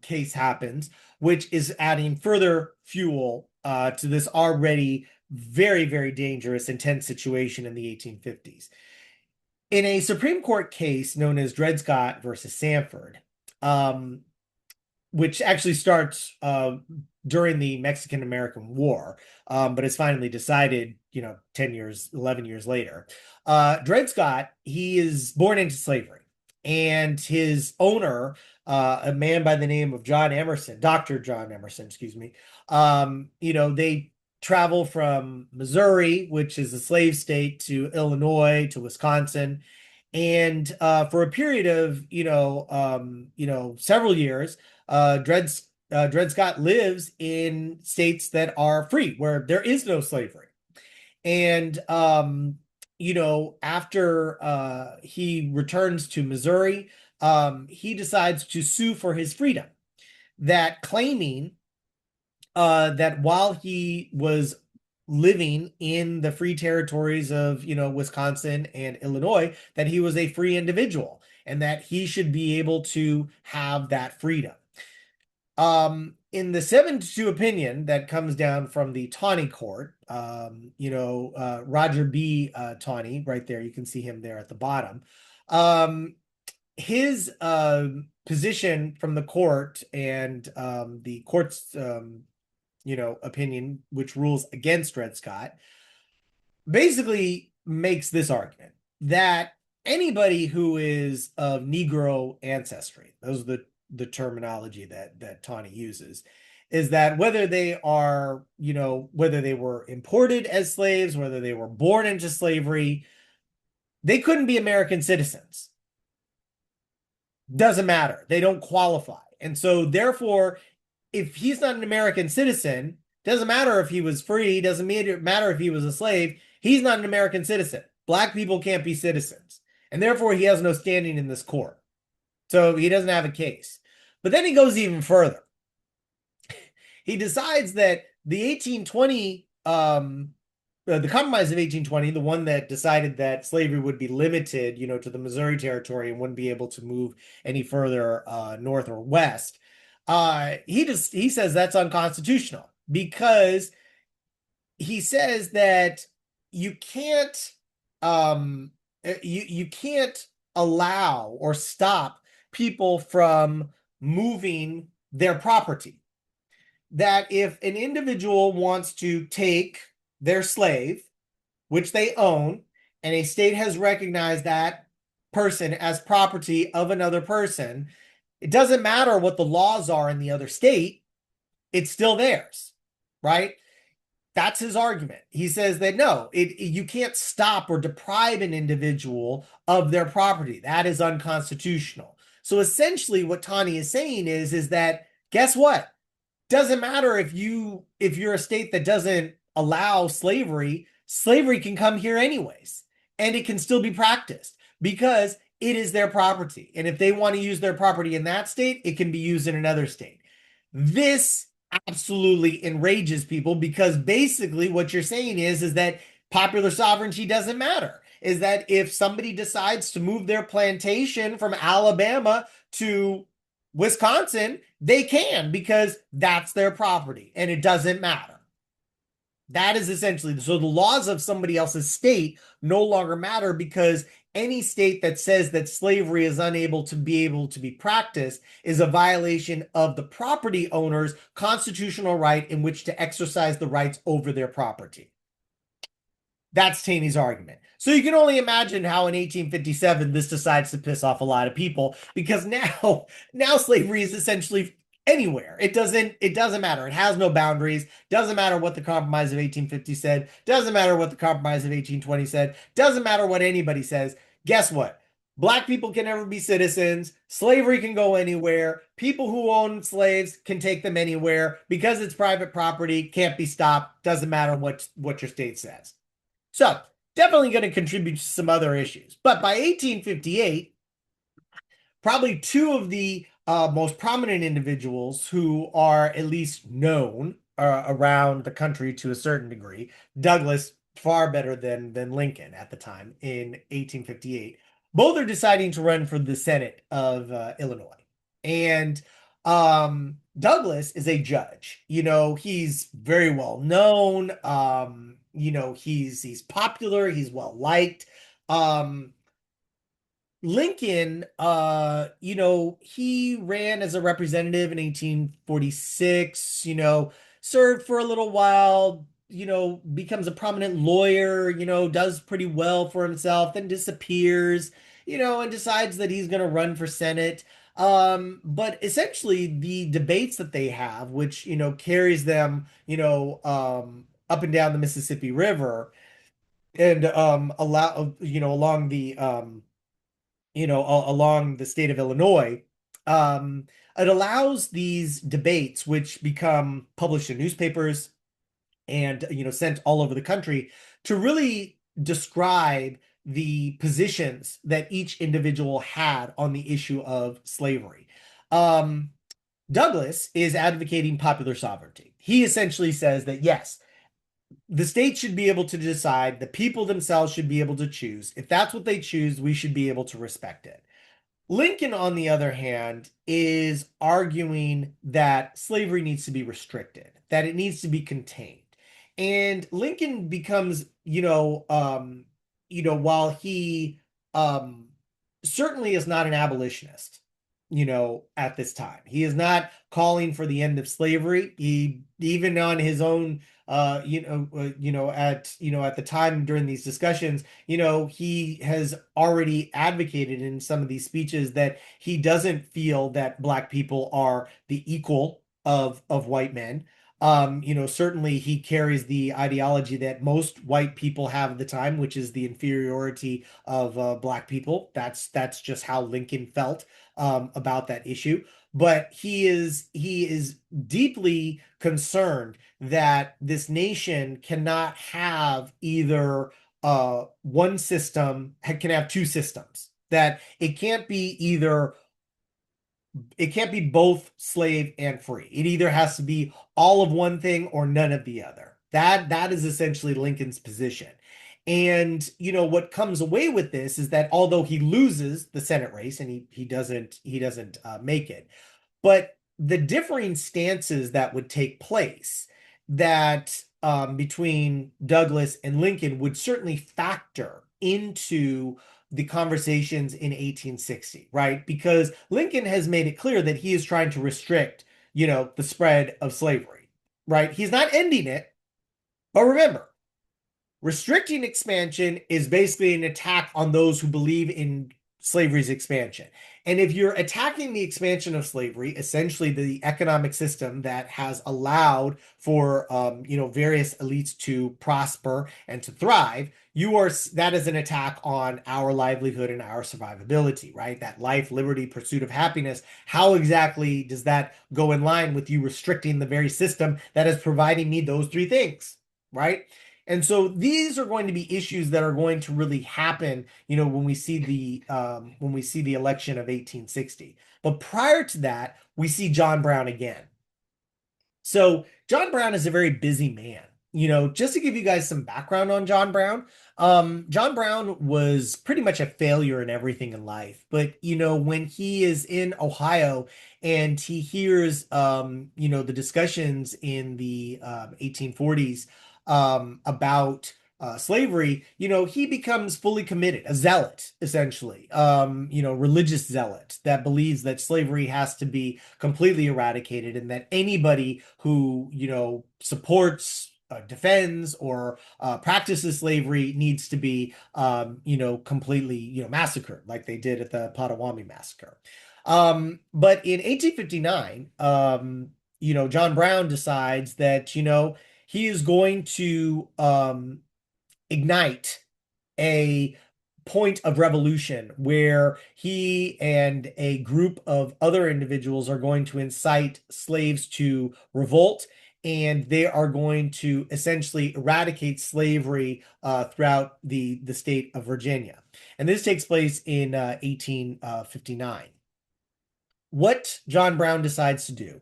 case happens, which is adding further fuel to this already very, very dangerous, intense situation in the 1850s. In a Supreme Court case known as Dred Scott versus Sanford, which actually starts during the Mexican-American War, but is finally decided, 10 years, 11 years later. Dred Scott, he is born into slavery, and his owner, a man by the name of John Emerson, Dr. John Emerson, excuse me, they travel from Missouri, which is a slave state, to Illinois, to Wisconsin. And for a period of, severed years, Dred Scott lives in states that are free, where there is no slavery. And after he returns to Missouri, he decides to sue for his freedom, that claiming that while he was living in the free territories of, Wisconsin and Illinois, that he was a free individual and that he should be able to have that freedom. In the 7-2 opinion that comes down from the Taney Court, Roger B. Taney, right there, you can see him there at the bottom. His position from the court and the court's opinion, which rules against Dred Scott, basically makes this argument that anybody who is of Negro ancestry, those are the terminology that Tawny uses, is that whether they are, whether they were imported as slaves, whether they were born into slavery, they couldn't be American citizens. Doesn't matter. They don't qualify. And so therefore, if he's not an American citizen, doesn't matter if he was free, doesn't matter if he was a slave, he's not an American citizen. Black people can't be citizens. And therefore, he has no standing in this court. So he doesn't have a case. But then he goes even further. He decides that the 1820, the Compromise of 1820, the one that decided that slavery would be limited, to the Missouri Territory and wouldn't be able to move any further north or west, he says that's unconstitutional, because he says that you can't you can't allow or stop people from moving their property. That if an individual wants to take their slave, which they own, and a state has recognized that person as property of another person, it doesn't matter what the laws are in the other state, it's still theirs, right? That's his argument. He says that no, you can't stop or deprive an individual of their property. That is unconstitutional. So essentially what Tani is saying is that, guess what? Doesn't matter if you're a state that doesn't allow slavery, slavery can come here anyways, and it can still be practiced because it is their property. And if they want to use their property in that state, it can be used in another state. This absolutely enrages people, because basically what you're saying is that popular sovereignty doesn't matter. Is that if somebody decides to move their plantation from Alabama to Wisconsin, they can, because that's their property and it doesn't matter. That is essentially, so the laws of somebody else's state no longer matter, because any state that says that slavery is unable to be practiced is a violation of the property owner's constitutional right in which to exercise the rights over their property. That's Taney's argument. So you can only imagine how in 1857 this decides to piss off a lot of people, because now slavery is essentially anywhere. It doesn't matter. It has no boundaries. Doesn't matter what the Compromise of 1850 said. Doesn't matter what the Compromise of 1820 said. Doesn't matter what anybody says. Guess what? Black people can never be citizens. Slavery can go anywhere. People who own slaves can take them anywhere because it's private property, can't be stopped. Doesn't matter what your state says. So definitely going to contribute to some other issues. But by 1858, probably two of the most prominent individuals who are at least known around the country to a certain degree, Douglas far better than Lincoln at the time in 1858, both are deciding to run for the Senate of Illinois. And Douglas is a judge. He's very well known. He's popular. He's well liked. Lincoln, he ran as a representative in 1846, served for a little while, becomes a prominent lawyer, does pretty well for himself, then disappears, and decides that he's going to run for Senate. But essentially the debates that they have, which, carries them, up and down the Mississippi River and, along the, along the state of Illinois, it allows these debates, which become published in newspapers and sent all over the country, to really describe the positions that each individual had on the issue of slavery. Um, Douglas is advocating popular sovereignty. He essentially says that yes, the state should be able to decide, the people themselves should be able to choose. If that's what they choose, we should be able to respect it. Lincoln, on the other hand, is arguing that slavery needs to be restricted, that it needs to be contained. And Lincoln becomes, while he certainly is not an abolitionist, at this time. He is not calling for the end of slavery. He even on his own at the time during these discussions, he has already advocated in some of these speeches that he doesn't feel that Black people are the equal of white men. Certainly he carries the ideology that most white people have at the time, which is the inferiority of Black people. That's just how Lincoln felt about that issue. But he is deeply concerned that this nation cannot have either one system, can have two systems. That it can't be both slave and free. It either has to be all of one thing or none of the other. That is essentially Lincoln's position. And what comes away with this is that although he loses the Senate race and he doesn't make it, but the differing stances that would take place that between Douglas and Lincoln would certainly factor into the conversations in 1860, right? Because Lincoln has made it clear that he is trying to restrict, the spread of slavery, right? He's not ending it, but remember, restricting expansion is basically an attack on those who believe in slavery's expansion. And if you're attacking the expansion of slavery, essentially the economic system that has allowed for various elites to prosper and to thrive, that is an attack on our livelihood and our survivability, right? That life, liberty, pursuit of happiness. How exactly does that go in line with you restricting the very system that is providing me those three things, right? And so these are going to be issues that are going to really happen, when we see the election of 1860. But prior to that, we see John Brown again. So John Brown is a very busy man. Just to give you guys some background on John Brown, John Brown was pretty much a failure in everything in life. But when he is in Ohio and he hears the discussions in the 1840s about slavery, he becomes fully committed, a zealot, essentially, religious zealot that believes that slavery has to be completely eradicated and that anybody who, supports, defends, or practices slavery needs to be, completely, massacred like they did at the Potawatomi massacre. But in 1859, John Brown decides that, he is going to ignite a point of revolution where he and a group of other individuals are going to incite slaves to revolt, and they are going to essentially eradicate slavery throughout the state of Virginia. And this takes place in 1859. What John Brown decides to do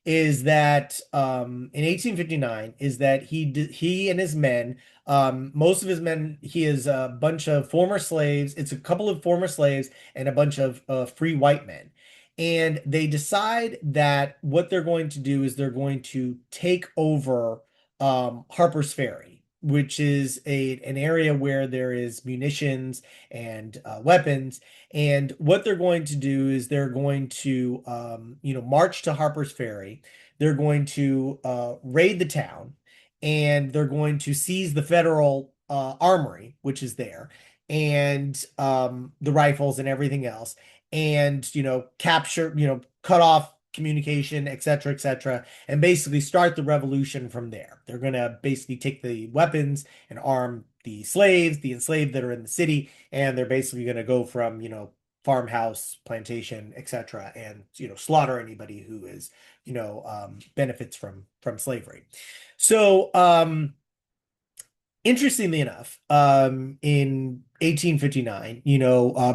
is that in 1859 is that he and his men, most of his men, he is a bunch of former slaves. It's a couple of former slaves and a bunch of free white men. And they decide that what they're going to do is they're going to take over Harper's Ferry, which is an area where there is munitions and weapons. And what they're going to do is they're going to, march to Harper's Ferry. They're going to raid the town, and they're going to seize the federal armory, which is there, and the rifles and everything else, and capture, cut off communication, et cetera, and basically start the revolution from there. They're going to basically take the weapons and arm the slaves, the enslaved that are in the city, and they're basically going to go from, farmhouse, plantation, etc., and slaughter anybody who is benefits from slavery. So interestingly enough, in 1859,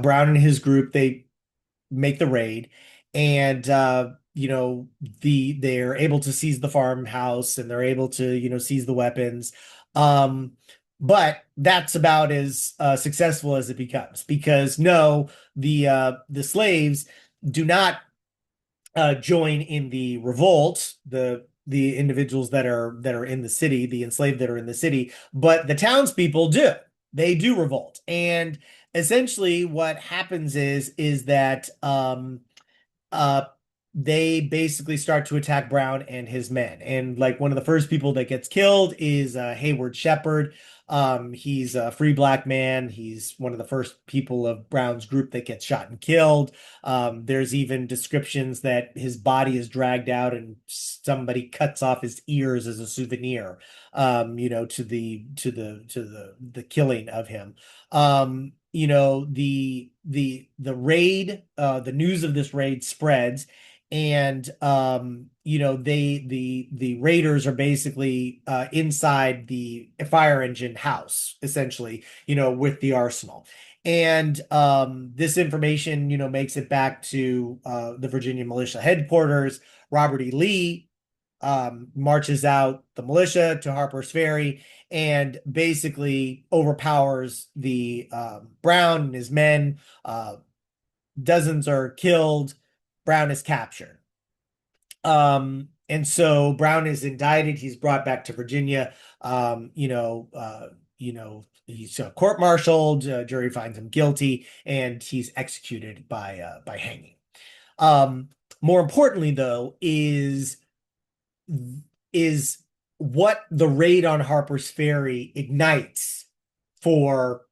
Brown and his group, they make the raid, and they're able to seize the farmhouse, and they're able to seize the weapons. Um, but that's about as successful as it becomes, because no, the slaves do not join in the revolt, the individuals that are in the city, the enslaved that are in the city, but the townspeople do. They do revolt. And essentially what happens is that uh they basically start to attack Brown and his men. And like one of the first people that gets killed is Hayward Shepherd. He's a free black man. He's one of the first people of Brown's group that gets shot and killed. There's even descriptions that his body is dragged out and somebody cuts off his ears as a souvenir, to the killing of him. The raid, the news of this raid spreads, and the raiders are basically inside the fire engine house, essentially, with the arsenal. And this information makes it back to the Virginia militia headquarters. Robert E. Lee marches out the militia to Harper's Ferry and basically overpowers the Brown and his men. Dozens are killed. Brown is captured. And so Brown is indicted. He's brought back to Virginia. He's court-martialed. Jury finds him guilty, and he's executed by hanging. More importantly, though, is what the raid on Harper's Ferry ignites for,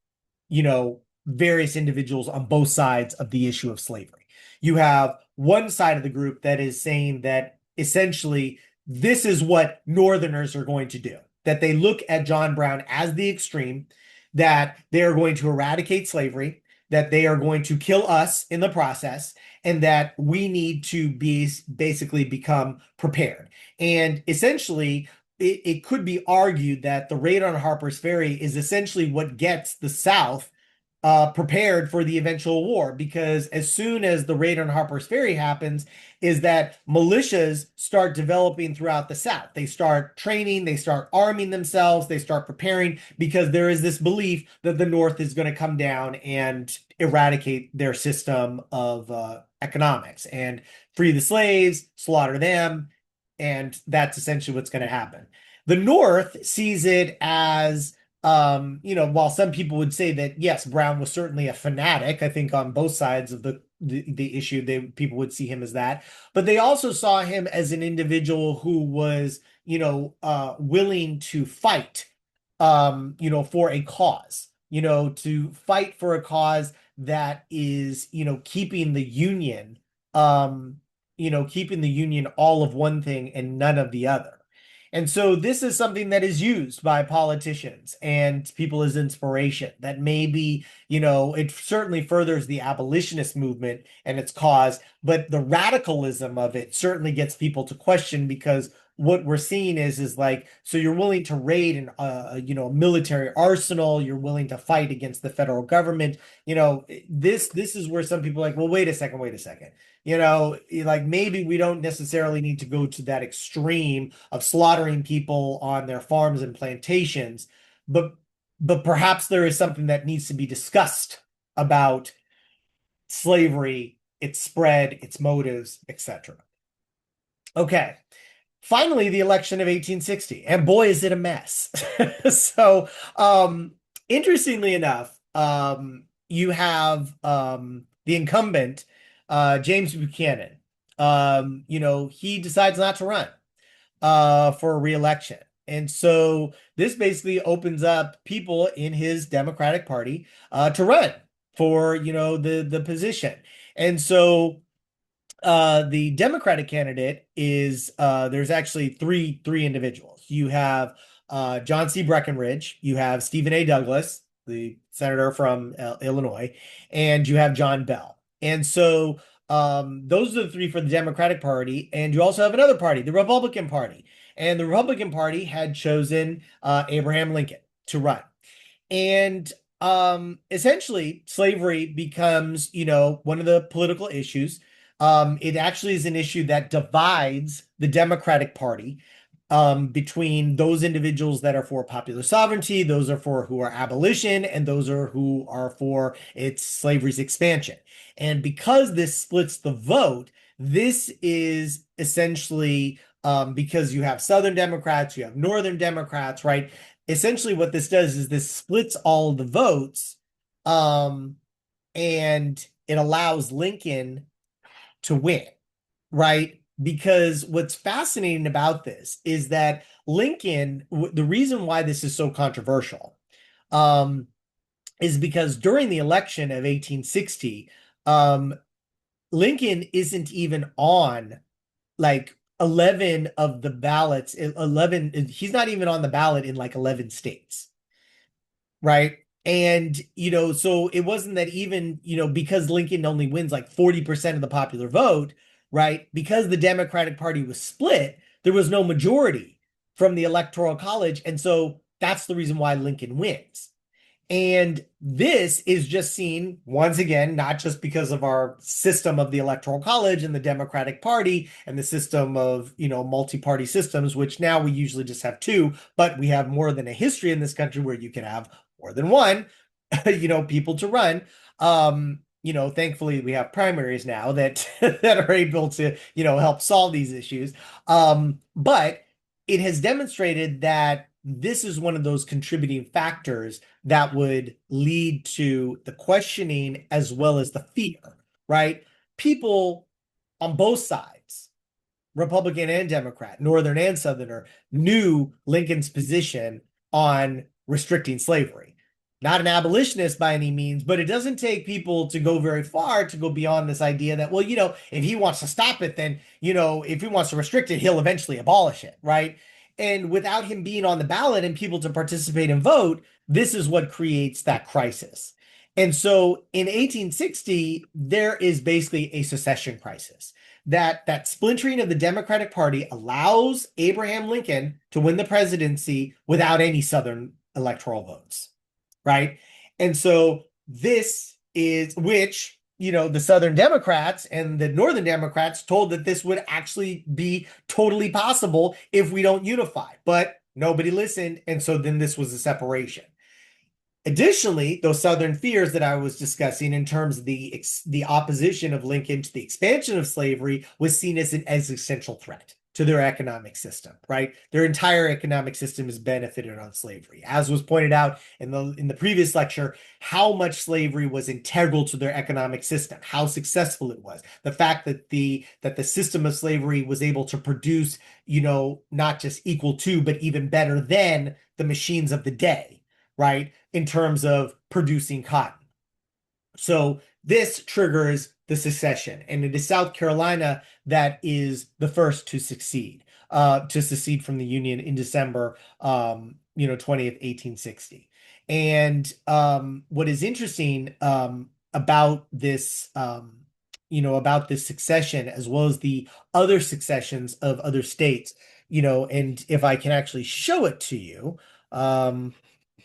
various individuals on both sides of the issue of slavery. You have one side of the group that is saying that essentially this is what Northerners are going to do, that they look at John Brown as the extreme, that they are going to eradicate slavery, that they are going to kill us in the process, and that we need to basically become prepared. And essentially, it could be argued that the raid on Harper's Ferry is essentially what gets the South prepared for the eventual war, because as soon as the raid on Harper's Ferry happens, is that militias start developing throughout the South. They start training, they start arming themselves, they start preparing, because there is this belief that the North is going to come down and eradicate their system of economics and free the slaves, slaughter them, and that's essentially what's going to happen. The North sees it as while some people would say that yes, Brown was certainly a fanatic, I think on both sides of the issue, people would see him as that, but they also saw him as an individual who was, willing to fight, for a cause, to fight for a cause that is, keeping the Union, keeping the Union all of one thing and none of the other. And so this is something that is used by politicians and people as inspiration, that maybe, it certainly furthers the abolitionist movement and its cause, but the radicalism of it certainly gets people to question, because what we're seeing is like, so you're willing to raid a military arsenal, you're willing to fight against the federal government. This is where some people are like, well, wait a second. Like maybe we don't necessarily need to go to that extreme of slaughtering people on their farms and plantations, but perhaps there is something that needs to be discussed about slavery, its spread, its motives, etc. Okay. Finally, the election of 1860, and boy, is it a mess. So, interestingly enough, you have the incumbent, James Buchanan. He decides not to run for re-election. And so this basically opens up people in his Democratic Party to run for, the position. And so the Democratic candidate is there's actually three individuals. You have John C. Breckinridge, you have Stephen A. Douglas, the senator from Illinois, and you have John Bell. And so those are the three for the Democratic Party. And you also have another party, the Republican Party. And the Republican Party had chosen Abraham Lincoln to run. And essentially, slavery becomes, one of the political issues. It actually is an issue that divides the Democratic Party between those individuals that are for popular sovereignty, those are for who are abolition, and those are who are for its slavery's expansion. And because this splits the vote, this is essentially because you have Southern Democrats, you have Northern Democrats, right? Essentially, what this does is this splits all the votes, um, and it allows Lincoln to win, right? Because what's fascinating about this is that Lincoln, the reason why this is so controversial, um, is because during the election of 1860, um, Lincoln isn't even on like 11 of the ballots, 11, he's not even on the ballot in like 11 states, right? And, so it wasn't that even, because Lincoln only wins like 40% of the popular vote, right? Because the Democratic Party was split, there was no majority from the Electoral College. And so that's the reason why Lincoln wins. And this is just seen once again, not just because of our system of the Electoral College and the Democratic Party and the system of, multi-party systems, which now we usually just have two, but we have more than a history in this country where you can have more than one, people to run. Thankfully we have primaries now that that are able to, help solve these issues. But it has demonstrated that this is one of those contributing factors that would lead to the questioning as well as the fear, right? People on both sides, Republican and Democrat, Northern and Southerner, knew Lincoln's position on restricting slavery. Not an abolitionist by any means, but it doesn't take people to go very far to go beyond this idea that, well, if he wants to stop it, then, if he wants to restrict it, he'll eventually abolish it, right? And without him being on the ballot and people to participate and vote, this is what creates that crisis. And so in 1860, there is basically a secession crisis. That splintering of the Democratic Party allows Abraham Lincoln to win the presidency without any Southern electoral votes, right? And so this is which, the Southern Democrats and the Northern Democrats told that this would actually be totally possible if we don't unify, but nobody listened. And so then this was a separation. Additionally, those Southern fears that I was discussing in terms of the opposition of Lincoln to the expansion of slavery was seen as an existential threat to their economic system, right? Their entire economic system is benefited on slavery. As was pointed out in the previous lecture, how much slavery was integral to their economic system, how successful it was. The fact that the system of slavery was able to produce, not just equal to, but even better than the machines of the day, right? In terms of producing cotton. So this triggers the secession, and it is South Carolina that is the first to secede from the Union in December, 20th, 1860. And what is interesting about this, about this succession, as well as the other successions of other states, and if I can actually show it to you,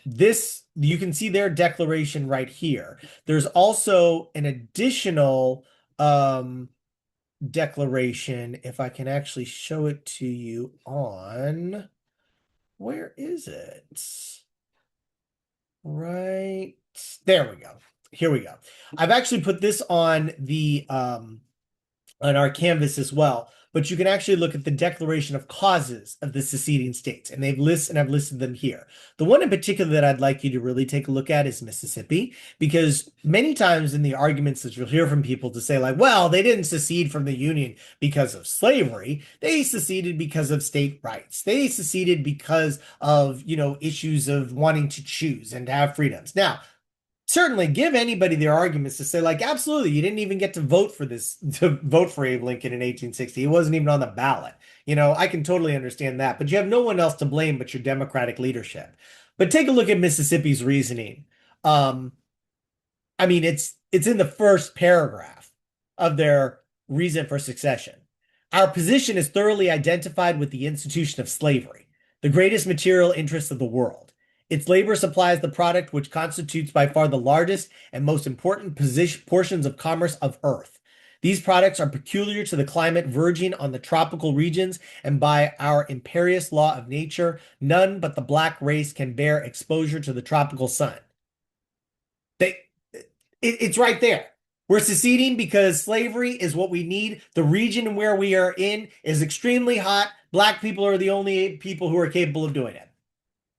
this you can see their declaration right here. There's also an additional declaration, if I can actually show it to you on, where is it? Right there we go. Here we go. I've actually put this on our canvas as well, but you can actually look at the declaration of causes of the seceding states, and I've listed them here. The one in particular that I'd like you to really take a look at is Mississippi, because many times in the arguments that you'll hear from people to say like, well, they didn't secede from the Union because of slavery. They seceded because of state rights. They seceded because of, issues of wanting to choose and to have freedoms. Now, certainly give anybody their arguments to say like, absolutely, you didn't even get to vote for Abe Lincoln in 1860. He wasn't even on the ballot. I can totally understand that, but you have no one else to blame but your Democratic leadership. But take a look at Mississippi's reasoning. I mean, it's in the first paragraph of their reason for secession. Our position is thoroughly identified with the institution of slavery, the greatest material interest of the world. Its labor supplies the product which constitutes by far the largest and most important portions of commerce of earth. These products are peculiar to the climate verging on the tropical regions, and by our imperious law of nature, none but the black race can bear exposure to the tropical sun. They, it's right there. We're seceding because slavery is what we need. The region where we are in is extremely hot. Black people are the only people who are capable of doing it.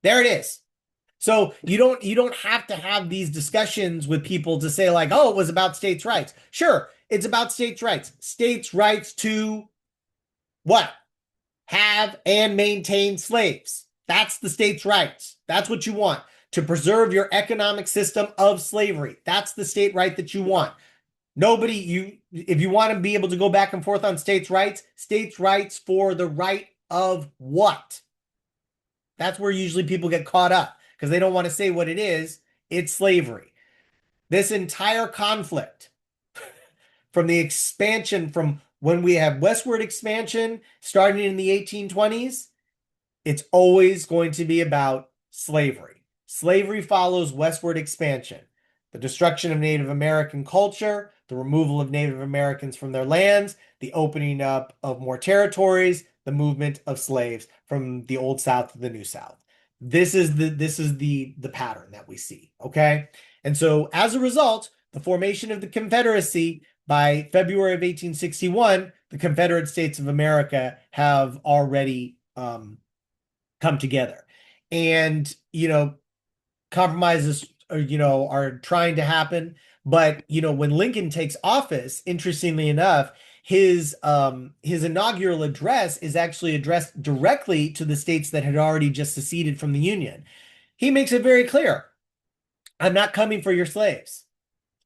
There it is. So you don't have to have these discussions with people to say like, oh, it was about states' rights. Sure, it's about states' rights. States' rights to what? Have and maintain slaves. That's the states' rights. That's what you want. To preserve your economic system of slavery. That's the state right that you want. If you want to be able to go back and forth on states' rights for the right of what? That's where usually people get caught up because they don't want to say what it is. It's slavery. This entire conflict from the expansion from when we have westward expansion starting in the 1820s, it's always going to be about slavery. Slavery follows westward expansion, the destruction of Native American culture, the removal of Native Americans from their lands, the opening up of more territories, the movement of slaves from the old South to the new South. This is the pattern that we see. Okay. And so as a result, the formation of the Confederacy by February of 1861, the Confederate States of America have already come together. And, compromises are trying to happen. But, when Lincoln takes office, interestingly enough, his inaugural address is actually addressed directly to the states that had already just seceded from the Union. He makes it very clear, I'm not coming for your slaves.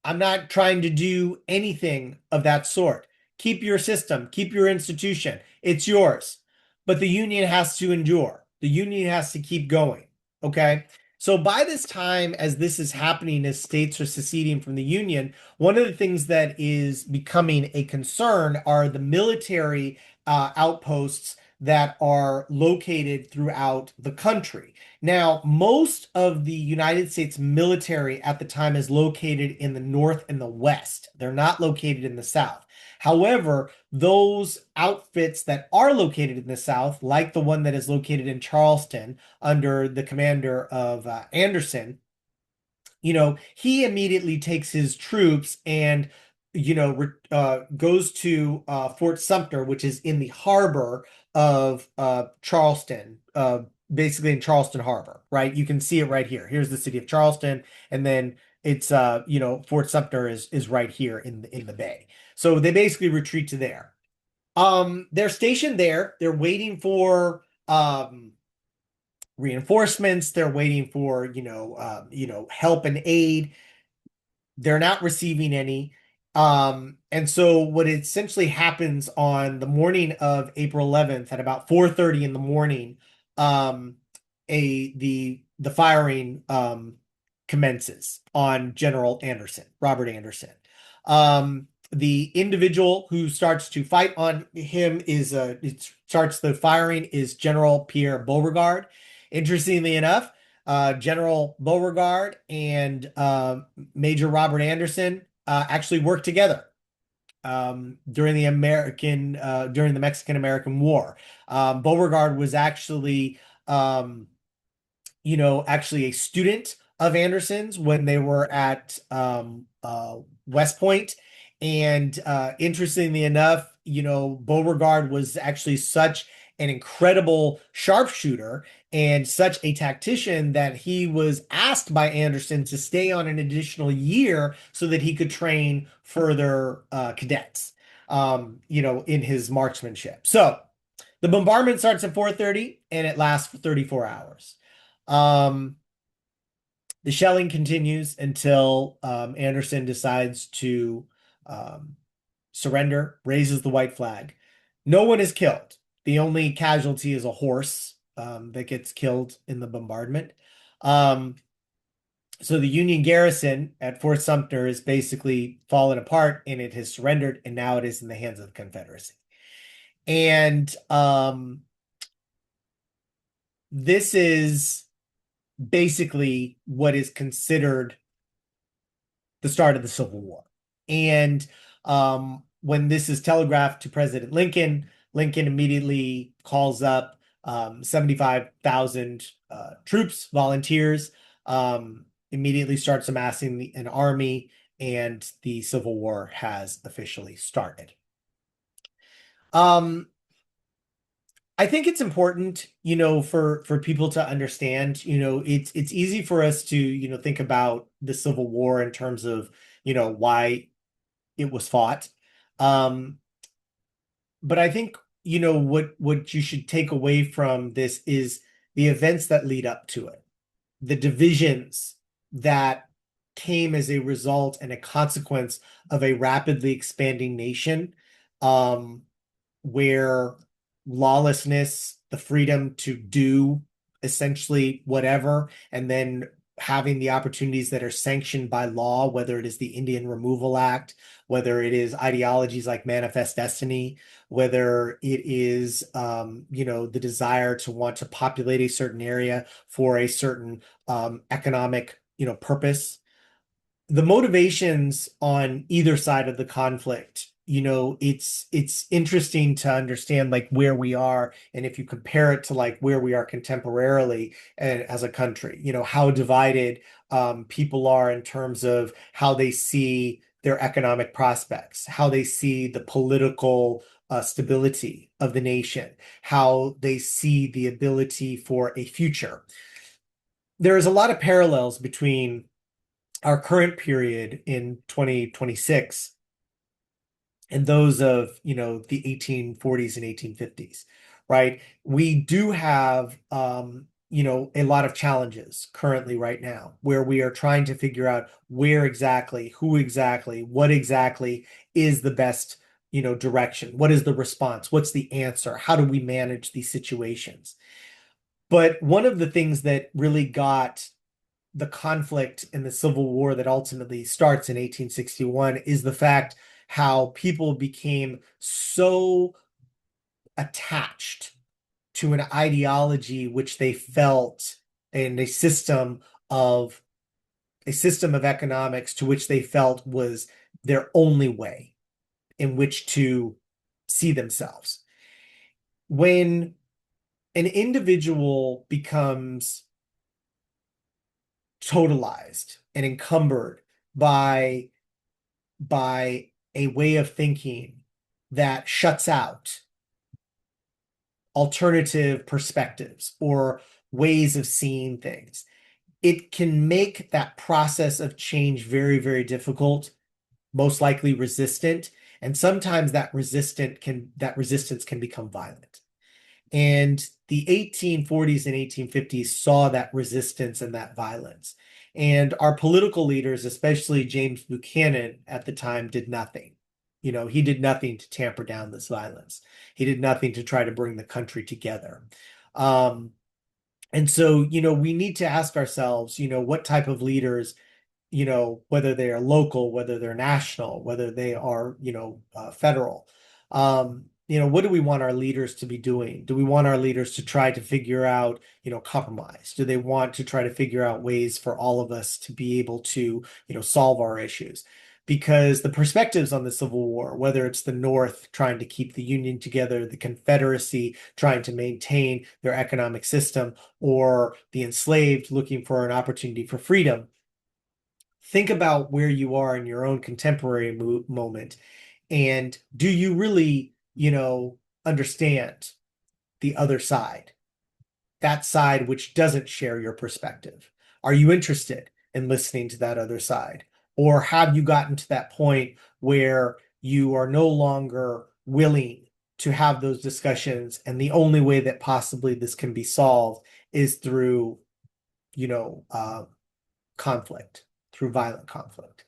I'm not trying to do anything of that sort. Keep your system, keep your institution. It's yours. But the union has to endure. The union has to keep going. Okay. So by this time, as this is happening, as states are seceding from the union, one of the things that is becoming a concern are the military outposts that are located throughout the country. Now, most of the United States military at the time is located in the North and the West. They're not located in the South. However, those outfits that are located in the South, like the one that is located in Charleston under the commander of Anderson, he immediately takes his troops and, goes to Fort Sumter, which is in the harbor of Charleston, basically in Charleston Harbor, right? You can see it right here. Here's the city of Charleston, and then it's Fort Sumter is right here in the bay. So they basically retreat to there. They're stationed there. They're waiting for reinforcements. They're waiting for help and aid. They're not receiving any. And so what essentially happens on the morning of April 11th at about 4:30 in the morning, the firing commences on General Anderson, Robert Anderson. The individual who starts to fight on him it starts the firing is General Pierre Beauregard. Interestingly enough, General Beauregard and Major Robert Anderson actually worked together during the Mexican-American War. Beauregard was actually actually a student of Anderson's when they were at West Point. And interestingly enough, Beauregard was actually such an incredible sharpshooter and such a tactician that he was asked by Anderson to stay on an additional year so that he could train further cadets, in his marksmanship. So the bombardment starts at 4:30 and it lasts for 34 hours. The shelling continues until Anderson decides to surrender, raises the white flag. No one is killed. The only casualty is a horse that gets killed in the bombardment. So the Union garrison at Fort Sumter is basically fallen apart and it has surrendered, and now it is in the hands of the Confederacy. And this is basically what is considered the start of the Civil War. And when this is telegraphed to President Lincoln, Lincoln immediately calls up 75,000 troops, volunteers, immediately starts amassing an army, and the Civil War has officially started. Um, I think it's important, for people to understand, it's easy for us to, think about the Civil War in terms of, why it was fought. Um, but I think, what you should take away from this is the events that lead up to it, the divisions that came as a result and a consequence of a rapidly expanding nation, um, where lawlessness, the freedom to do essentially whatever, and then having the opportunities that are sanctioned by law, whether it is the Indian Removal Act, whether it is ideologies like Manifest Destiny, whether it is, the desire to want to populate a certain area for a certain economic, purpose. The motivations on either side of the conflict, it's interesting to understand like where we are, and if you compare it to like where we are contemporarily and as a country, how divided people are in terms of how they see their economic prospects, how they see the political stability of the nation, how they see the ability for a future. There is a lot of parallels between our current period in 2026 and those of, the 1840s and 1850s, right? We do have, a lot of challenges currently right now where we are trying to figure out where exactly, who exactly, what exactly is the best, direction. What is the response? What's the answer? How do we manage these situations? But one of the things that really got the conflict in the Civil War that ultimately starts in 1861 is the fact how people became so attached to an ideology which they felt, and of a system of economics to which they felt was their only way in which to see themselves. When an individual becomes totalized and encumbered by a way of thinking that shuts out alternative perspectives or ways of seeing things, it can make that process of change very, very difficult, most likely resistant, and sometimes that resistance can become violent. And the 1840s and 1850s saw that resistance and that violence. And our political leaders, especially James Buchanan at the time, did nothing. He did nothing to tamper down this violence. He did nothing to try to bring the country together. Um, and so, we need to ask ourselves, what type of leaders, whether they are local, whether they're national, whether they are, federal. What do we want our leaders to be doing? Do we want our leaders to try to figure out, compromise? Do they want to try to figure out ways for all of us to be able to, solve our issues? Because the perspectives on the Civil War, whether it's the North trying to keep the Union together, the Confederacy trying to maintain their economic system, or the enslaved looking for an opportunity for freedom, think about where you are in your own contemporary moment. And do you really, understand the other side, that side which doesn't share your perspective? Are you interested in listening to that other side? Or have you gotten to that point where you are no longer willing to have those discussions, and the only way that possibly this can be solved is through, you know, uh, conflict, through violent conflict?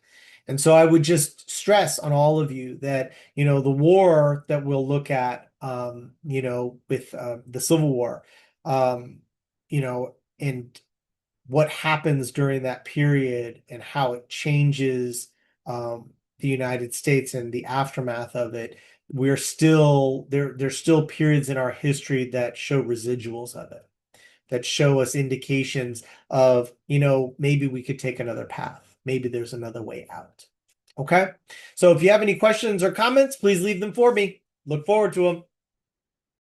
And so I would just stress on all of you that, the war that we'll look at, with the Civil War, and what happens during that period and how it changes the United States and the aftermath of it, we're still there's still periods in our history that show residuals of it, that show us indications of, maybe we could take another path. Maybe there's another way out. Okay. So if you have any questions or comments, please leave them for me. Look forward to them.